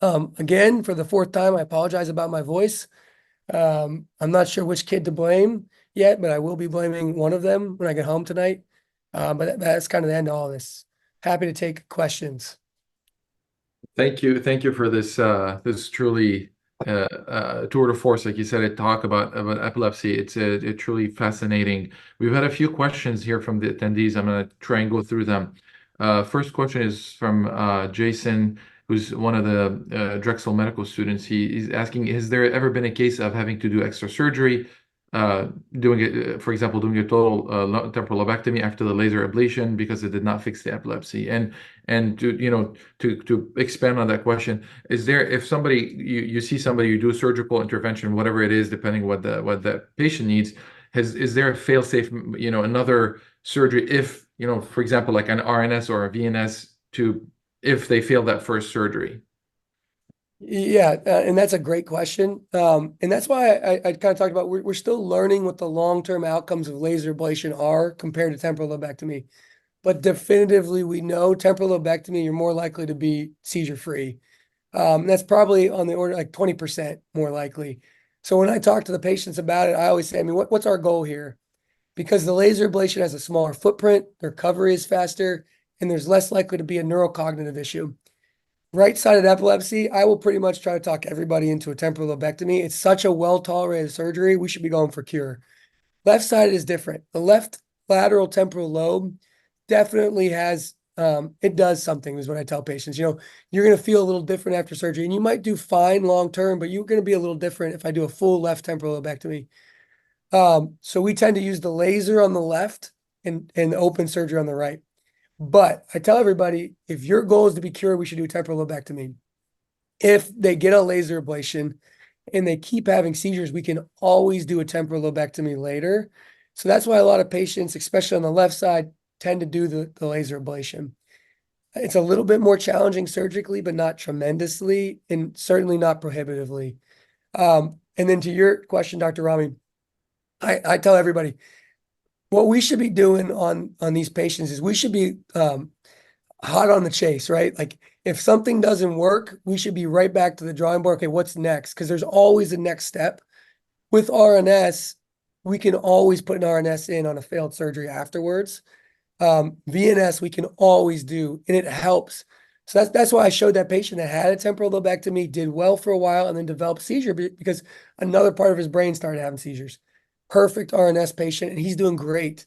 again, for the 4th time, I apologize about my voice. I'm not sure which kid to blame yet, but I will be blaming one of them when I get home tonight. But that's kind of the end of all this. Happy to take questions. Thank you for this this truly tour de force, like you said, a talk about epilepsy. It's a truly fascinating. We've had a few questions here from the attendees. I'm going to try and go through them. First question is from Jason, who's one of the Drexel medical students. He's asking, has there ever been a case of having to do extra surgery, doing it, for example, doing a total temporal lobectomy after the laser ablation because it did not fix the epilepsy? And to expand on that question, is there, if somebody you see somebody, you do a surgical intervention, whatever it is, depending what the patient needs, is there a fail-safe, another surgery if, for example, like an RNS or a VNS if they fail that first surgery? Yeah, and that's a great question. And that's why I kind of talked about we're still learning what the long-term outcomes of laser ablation are compared to temporal lobectomy. But definitively, we know temporal lobectomy, you're more likely to be seizure-free. That's probably on the order like 20% more likely. So when I talk to the patients about it, I always say, I mean, what's our goal here? Because the laser ablation has a smaller footprint, their recovery is faster, and there's less likely to be a neurocognitive issue. Right-sided epilepsy, I will pretty much try to talk everybody into a temporal lobectomy. It's such a well-tolerated surgery. We should be going for cure. Left-sided is different. The left lateral temporal lobe definitely has, it does something, is what I tell patients. You're going to feel a little different after surgery, and you might do fine long-term, but you're going to be a little different if I do a full left temporal lobectomy. So we tend to use the laser on the left and open surgery on the right. But I tell everybody, if your goal is to be cured, we should do temporal lobectomy. If they get a laser ablation and they keep having seizures, we can always do a temporal lobectomy later. So that's why a lot of patients, especially on the left side, tend to do the laser ablation. It's a little bit more challenging surgically, but not tremendously, and certainly not prohibitively. And then to your question, Dr. Rami, I tell everybody, what we should be doing on these patients is we should be hot on the chase, right? Like If something doesn't work, we should be right back to the drawing board. Okay, what's next? Because there's always a next step. With RNS, we can always put an RNS in on a failed surgery afterwards. VNS we can always do, and it helps. So that's why I showed that patient that had a temporal lobectomy, did well for a while, and then developed seizure because another part of his brain started having seizures. Perfect RNS patient, and he's doing great.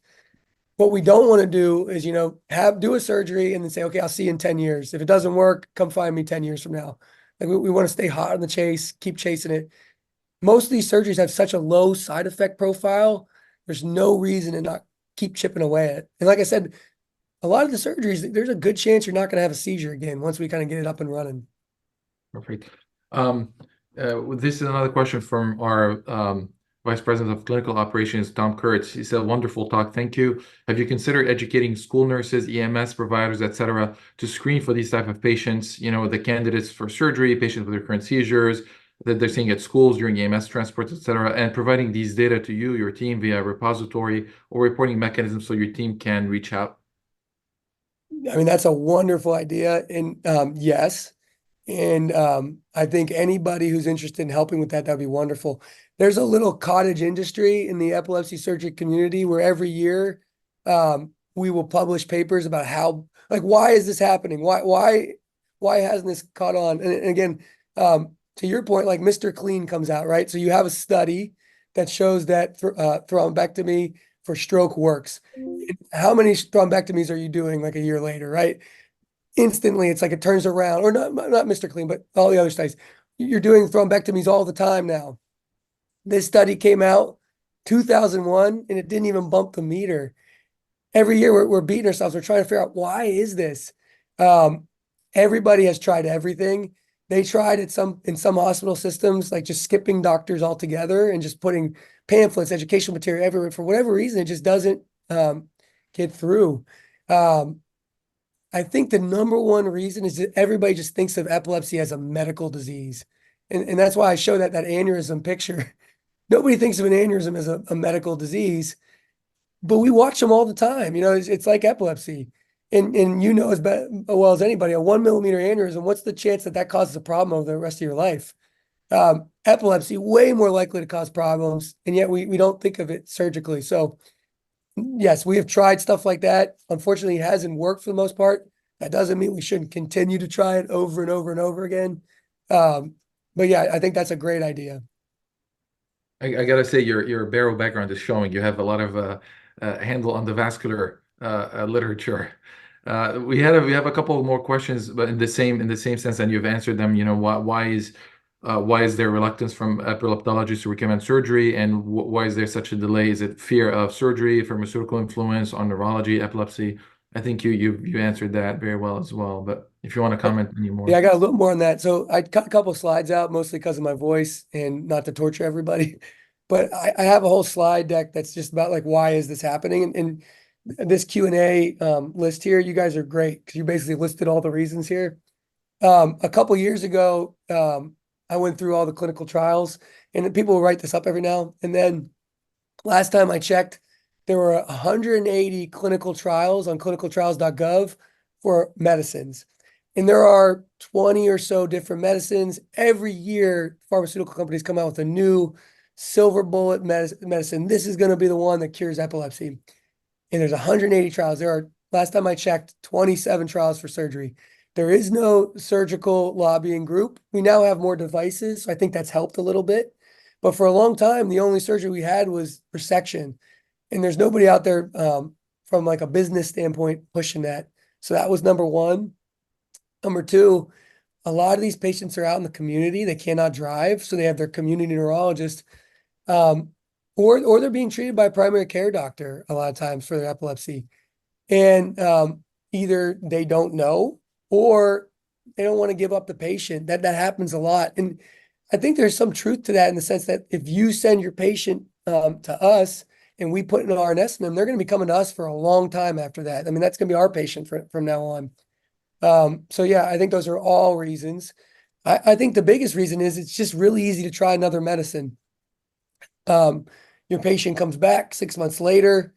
What we don't want to do is, do a surgery and then say, okay, I'll see you in 10 years. If it doesn't work, come find me 10 years from now. Like we want to stay hot on the chase, keep chasing it. Most of these surgeries have such a low side effect profile. There's no reason to not keep chipping away at it. And like I said, a lot of the surgeries, there's a good chance you're not going to have a seizure again once we kind of get it up and running. Perfect. This is another question from our Vice President of Clinical Operations, Tom Kurtz. He said, "Wonderful talk. Thank you. Have you considered educating school nurses, EMS providers, etc., to screen for these type of patients? The candidates for surgery, patients with recurrent seizures that they're seeing at schools during EMS transports, etc., and providing these data to you, your team, via repository or reporting mechanisms so your team can reach out?" I mean, that's a wonderful idea. And yes. And I think anybody who's interested in helping with that, that'd be wonderful. There's a little cottage industry in the epilepsy surgery community where every year we will publish papers about why is this happening? Why hasn't this caught on? And again, to your point, like Mr. Clean comes out, right? So you have a study that shows that thrombectomy for stroke works. How many thrombectomies are you doing like a year later, right? Instantly, it's like it turns around, or not Mr. Clean, but all the other studies. You're doing thrombectomies all the time now. This study came out 2001, and it didn't even bump the meter. Every year we're beating ourselves. We're trying to figure out why is this. Everybody has tried everything. They tried in some hospital systems, like just skipping doctors altogether and just putting pamphlets, educational material everywhere. For whatever reason, it just doesn't get through. I think the number one reason is that everybody just thinks of epilepsy as a medical disease. And that's why I show that aneurysm picture. Nobody thinks of an aneurysm as a medical disease, but we watch them all the time. It's like epilepsy. And as well as anybody, a 1 millimeter aneurysm, what's the chance that causes a problem over the rest of your life? Epilepsy, way more likely to cause problems, and yet we don't think of it surgically. So yes, we have tried stuff like that. Unfortunately, it hasn't worked for the most part. That doesn't mean we shouldn't continue to try it over and over and over again. But yeah, I think that's a great idea. I gotta say, your barrel background is showing. You have a lot of handle on the vascular literature. We have a couple of more questions, but in the same sense, and you've answered them. Why is there reluctance from epileptologists to recommend surgery, and why is there such a delay? Is it fear of surgery, pharmaceutical influence on neurology, epilepsy? I think you answered that very well as well. But if you want to comment anymore. Yeah, I got a little more on that. So I cut a couple of slides out, mostly because of my voice and not to torture everybody. But I have a whole slide deck that's just about like, why is this happening? And this Q&A list here, you guys are great because you basically listed all the reasons here. A couple years ago, I went through all the clinical trials, and people will write this up every now and then. Last time I checked, there were 180 clinical trials on clinicaltrials.gov for medicines. And there are 20 or so different medicines. Every year, pharmaceutical companies come out with a new silver bullet medicine. This is going to be the one that cures epilepsy. And there's 180 trials. Last time I checked, 27 trials for surgery. There is no surgical lobbying group. We now have more devices, so I think that's helped a little bit. But for a long time, the only surgery we had was resection. And there's nobody out there from like a business standpoint pushing that. So that was number one. Number two, a lot of these patients are out in the community. They cannot drive, so they have their community neurologist. Or they're being treated by a primary care doctor a lot of times for their epilepsy. And either they don't know or they don't want to give up the patient. That happens a lot. And I think there's some truth to that in the sense that if you send your patient to us and we put an RNS in them, they're going to be coming to us for a long time after that. I mean, that's going to be our patient from now on. So yeah, I think those are all reasons. I think the biggest reason is it's just really easy to try another medicine. Your patient comes back 6 months later,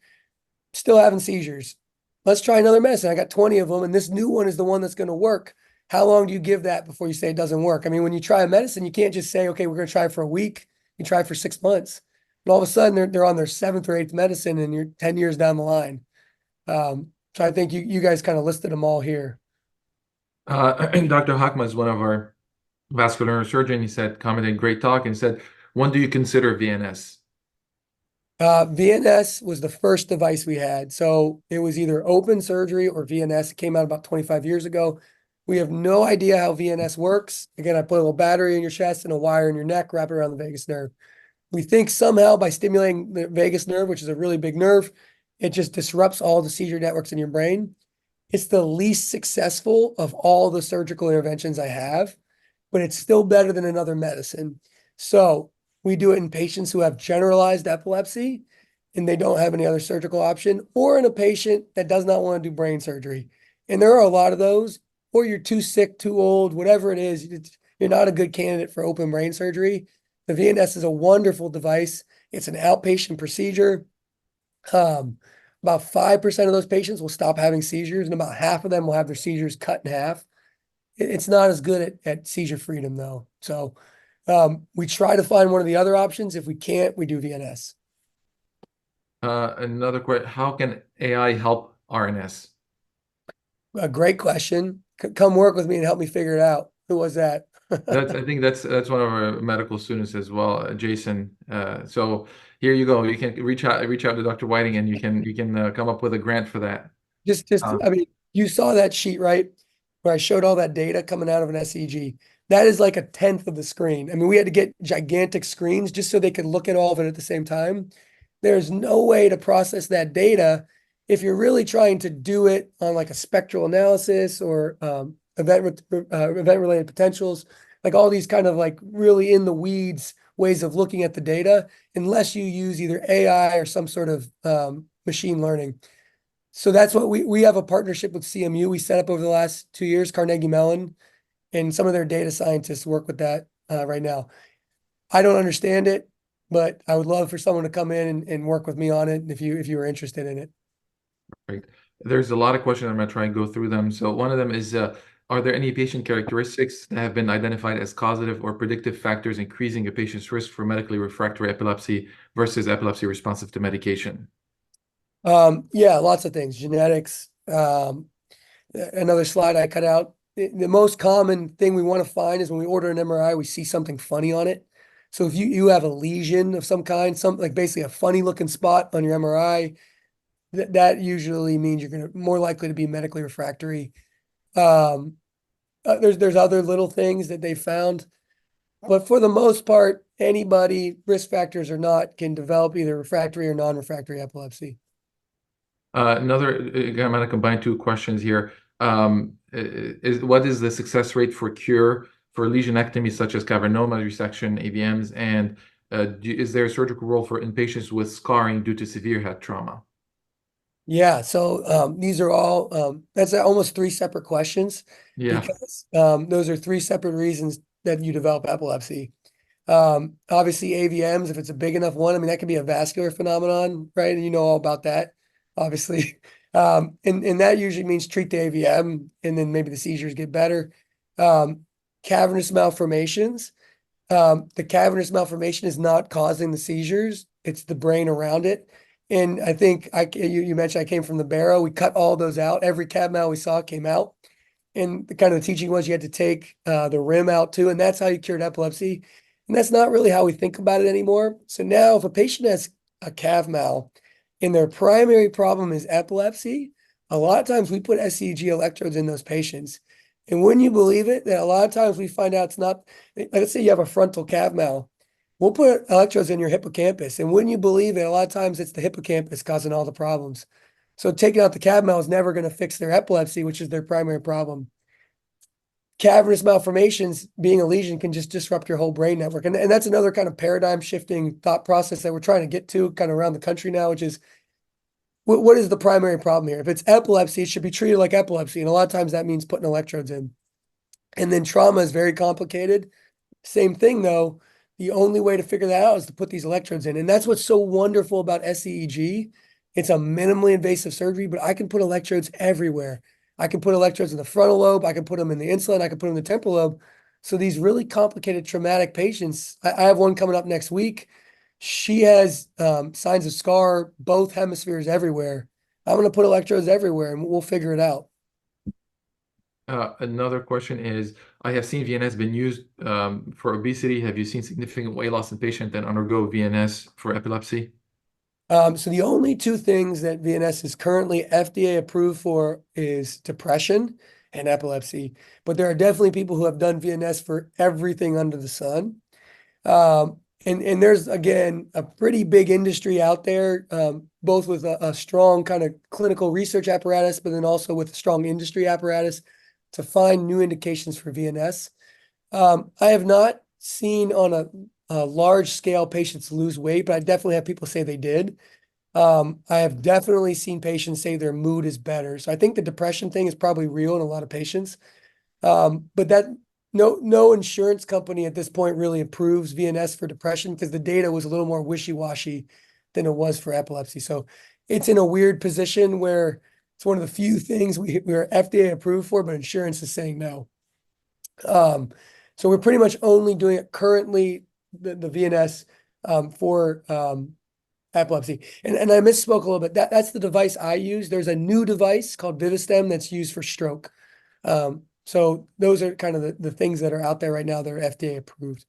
still having seizures. Let's try another medicine. I got 20 of them, and this new one is the one that's going to work. how long do you give that before you say it doesn't work? I mean, when you try a medicine, you can't just say, okay, we're going to try for a week. You try for 6 months. And all of a sudden they're on their seventh or eighth medicine and you're 10 years down the line. So I think you guys kind of listed them all here. Dr. Hakma is one of our vascular neurosurgeon. He said, commented, great talk, and said, when do you consider VNS? VNS was the first device we had. So it was either open surgery or VNS. It came out about 25 years ago. We have no idea how VNS works. Again, I put a little battery in your chest and a wire in your neck, wrap it around the vagus nerve. We think somehow by stimulating the vagus nerve, which is a really big nerve, it just disrupts all the seizure networks in your brain. It's the least successful of all the surgical interventions I have, but it's still better than another medicine. So we do it in patients who have generalized epilepsy and they don't have any other surgical option, or in a patient that does not want to do brain surgery. And there are a lot of those, or you're too sick, too old, whatever it is, you're not a good candidate for open brain surgery. The VNS is a wonderful device. It's an outpatient procedure. About 5% of those patients will stop having seizures, and about half of them will have their seizures cut in half. It's not as good at seizure freedom, though. So we try to find one of the other options. If we can't, we do VNS. Another question, how can AI help RNS? A great question. Come work with me and help me figure it out. Who was that? I think that's one of our medical students as well, Jason. So here you go. You can reach out to Dr. Whiting, and you can come up with a grant for that. I mean, you saw that sheet, right? Where I showed all that data coming out of an SEG. That is like a tenth of the screen. I mean, we had to get gigantic screens just so they could look at all of it at the same time. There's no way to process that data if you're really trying to do it on like a spectral analysis or event-related potentials, like all these kind of like really in the weeds ways of looking at the data, unless you use either AI or some sort of machine learning. So that's what we have a partnership with CMU we set up over the last 2 years, Carnegie Mellon, and some of their data scientists work with that right now. I don't understand it, but I would love for someone to come in and work with me on it if you were interested in it. Right. There's a lot of questions. I'm going to try and go through them. So one of them is, are there any patient characteristics that have been identified as causative or predictive factors increasing a patient's risk for medically refractory epilepsy versus epilepsy responsive to medication? Yeah, lots of things. Genetics. Another slide I cut out. The most common thing we want to find is when we order an MRI, we see something funny on it. So if you have a lesion of some kind, like basically a funny looking spot on your MRI, that usually means you're more likely to be medically refractory. There's other little things that they found, but for the most part, anybody, risk factors or not, can develop either refractory or non-refractory epilepsy. Another, again, I'm going to combine two questions here. What is the success rate for cure for lesionectomy such as cavernoma resection, AVMs, and is there a surgical role in patients with scarring due to severe head trauma? Yeah, so these are all that's almost three separate questions because those are three separate reasons that you develop epilepsy. Obviously, AVMs, if it's a big enough one, I mean, that can be a vascular phenomenon, right? And you know all about that, obviously. And that usually means treat the AVM and then maybe the seizures get better. Cavernous malformations. The cavernous malformation is not causing the seizures. It's the brain around it. And I think you mentioned I came from the barrow. We cut all those out. Every cav mal we saw came out. And the teaching was you had to take the rim out too. And that's how you cured epilepsy. And that's not really how we think about it anymore. So now if a patient has a cav mal and their primary problem is epilepsy, a lot of times we put SEG electrodes in those patients. And wouldn't you believe it, that a lot of times we find out it's not, let's say you have a frontal cav mal. We'll put electrodes in your hippocampus. And wouldn't you believe it, a lot of times it's the hippocampus causing all the problems. So taking out the cav mal is never going to fix their epilepsy, which is their primary problem. Cavernous malformations, being a lesion, can just disrupt your whole brain network. And that's another kind of paradigm shifting thought process that we're trying to get to kind of around the country now, which is what is the primary problem here? If it's epilepsy, it should be treated like epilepsy. And a lot of times that means putting electrodes in. And then trauma is very complicated. Same thing, though. The only way to figure that out is to put these electrodes in. And that's what's so wonderful about SEEG. It's a minimally invasive surgery, but I can put electrodes everywhere. I can put electrodes in the frontal lobe. I can put them in the insula. I can put them in the temporal lobe. So these really complicated traumatic patients, I have one coming up next week. She has signs of scar, both hemispheres everywhere. I'm going to put electrodes everywhere and we'll figure it out. Another question is, I have seen VNS been used for obesity. Have you seen significant weight loss in patients that undergo VNS for epilepsy? So the only two things that VNS is currently FDA approved for is depression and epilepsy. But there are definitely people who have done VNS for everything under the sun. And there's, again, a pretty big industry out there, both with a strong kind of clinical research apparatus, but then also with a strong industry apparatus to find new indications for VNS. I have not seen on a large scale patients lose weight, but I definitely have people say they did. I have definitely seen patients say their mood is better. So I think the depression thing is probably real in a lot of patients. But that no insurance company at this point really approves VNS for depression because the data was a little more wishy-washy than it was for epilepsy. So it's in a weird position where it's one of the few things we're FDA approved for, but insurance is saying no. So we're pretty much only doing it currently, the VNS for epilepsy. And I misspoke a little bit. That's the device I use. There's a new device called Vivistem that's used for stroke. So those are kind of the things that are out there right now that are FDA approved.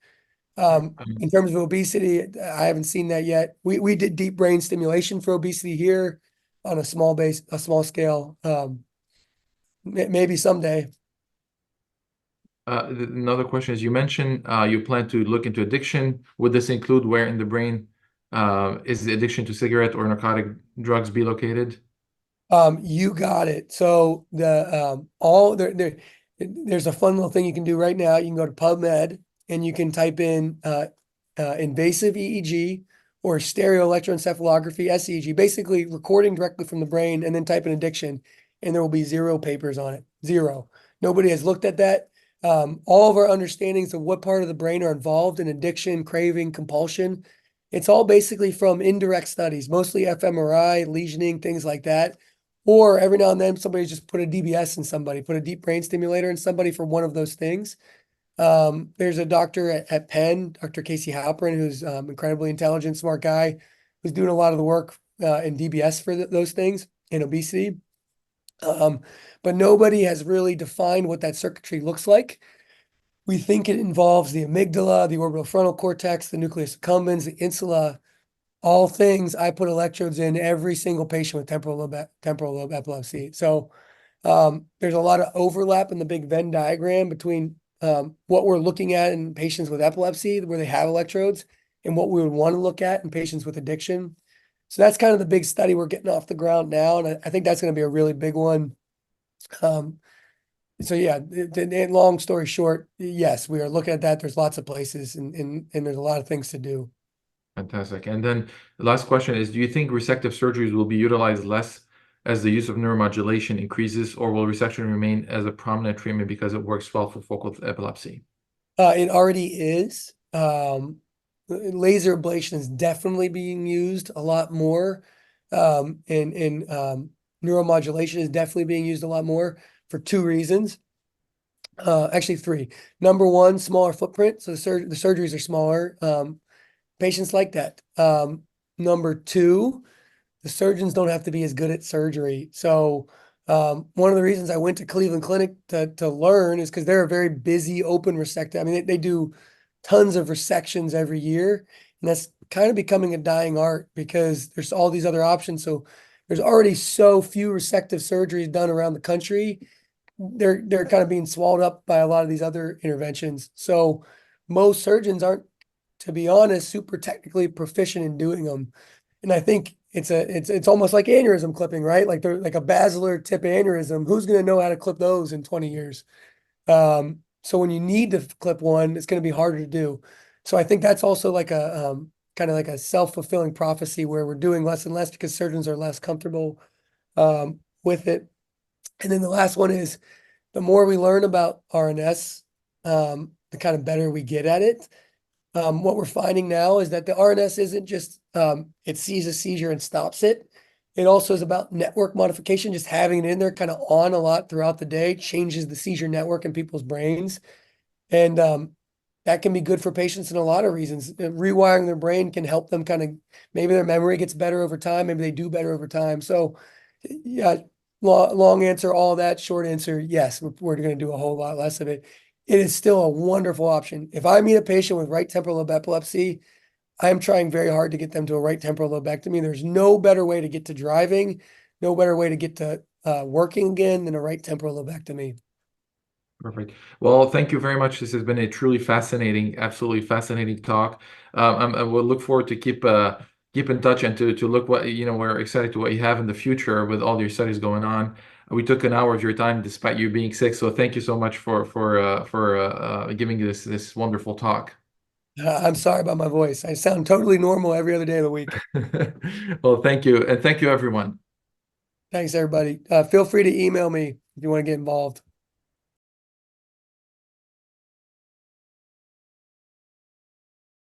In terms of obesity, I haven't seen that yet. We did deep brain stimulation for obesity here on a small scale. Maybe someday. Another question is, you mentioned you plan to look into addiction. Would this include where in the brain is the addiction to cigarette or narcotic drugs be located? You got it. So there's a fun little thing you can do right now. You can go to PubMed and you can type in invasive EEG or stereo electroencephalography, SEEG, basically recording directly from the brain, and then type in addiction, and there will be 0 papers on it. 0. Nobody has looked at that. All of our understandings of what part of the brain are involved in addiction, craving, compulsion, it's all basically from indirect studies, mostly fMRI, lesioning, things like that. Or every now and then somebody just put a DBS in somebody, put a deep brain stimulator in somebody for one of those things. There's a doctor at Penn, Dr. Casey Halperin, who's incredibly intelligent, smart guy, who's doing a lot of the work in DBS for those things in obesity. But nobody has really defined what that circuitry looks like. We think it involves the amygdala, the orbitofrontal cortex, the nucleus accumbens, the insula, all things I put electrodes in every single patient with temporal lobe epilepsy. So there's a lot of overlap in the big Venn diagram between what we're looking at in patients with epilepsy, where they have electrodes, and what we would want to look at in patients with addiction. So that's kind of the big study we're getting off the ground now, and I think that's going to be a really big one. So yeah, long story short, yes, we are looking at that. There's lots of places and there's a lot of things to do. Fantastic. And then the last question is, do you think resective surgeries will be utilized less as the use of neuromodulation increases, or will resection remain as a prominent treatment because it works well for focal epilepsy? It already is. Laser ablation is definitely being used a lot more. And neuromodulation is definitely being used a lot more for 2 reasons. Actually 3. Number 1, smaller footprint. So the surgeries are smaller. Patients like that. Number 2, the surgeons don't have to be as good at surgery. So one of the reasons I went to Cleveland Clinic to learn is because they're a very busy open resector. I mean, they do tons of resections every year, and that's kind of becoming a dying art because there's all these other options. So there's already so few resective surgeries done around the country. They're kind of being swallowed up by a lot of these other interventions. So most surgeons aren't, to be honest, super technically proficient in doing them. And I think it's almost like aneurysm clipping, right? Like they're like a basilar tip aneurysm. Who's going to know how to clip those in 20 years? So when you need to clip one, it's going to be harder to do. So I think that's also like a kind of like a self-fulfilling prophecy where we're doing less and less because surgeons are less comfortable with it. And then the last one is the more we learn about RNS, the kind of better we get at it. What we're finding now is that the RNS isn't just it sees a seizure and stops it. It also is about network modification, just having it in there kind of on a lot throughout the day changes the seizure network in people's brains. And that can be good for patients in a lot of reasons. Rewiring their brain can help them kind of, maybe their memory gets better over time, maybe they do better over time. So, yeah, long answer, all that. Short answer, yes, we're going to do a whole lot less of it. It is still a wonderful option. If I meet a patient with right temporal lobe epilepsy, I am trying very hard to get them to a right temporal lobectomy. There's no better way to get to driving, no better way to get to working again than a right temporal lobectomy. Perfect. Well, thank you very much. This has been a truly fascinating, absolutely fascinating talk. I will look forward to keep in touch and to look what, we're excited to what you have in the future with all your studies going on. We took an hour of your time despite you being sick, so thank you so much for giving this wonderful talk. I'm sorry about my voice. I sound totally normal every other day of the week. Well, thank you, and thank you, everyone. Thanks, everybody. Feel free to email me if you want to get involved.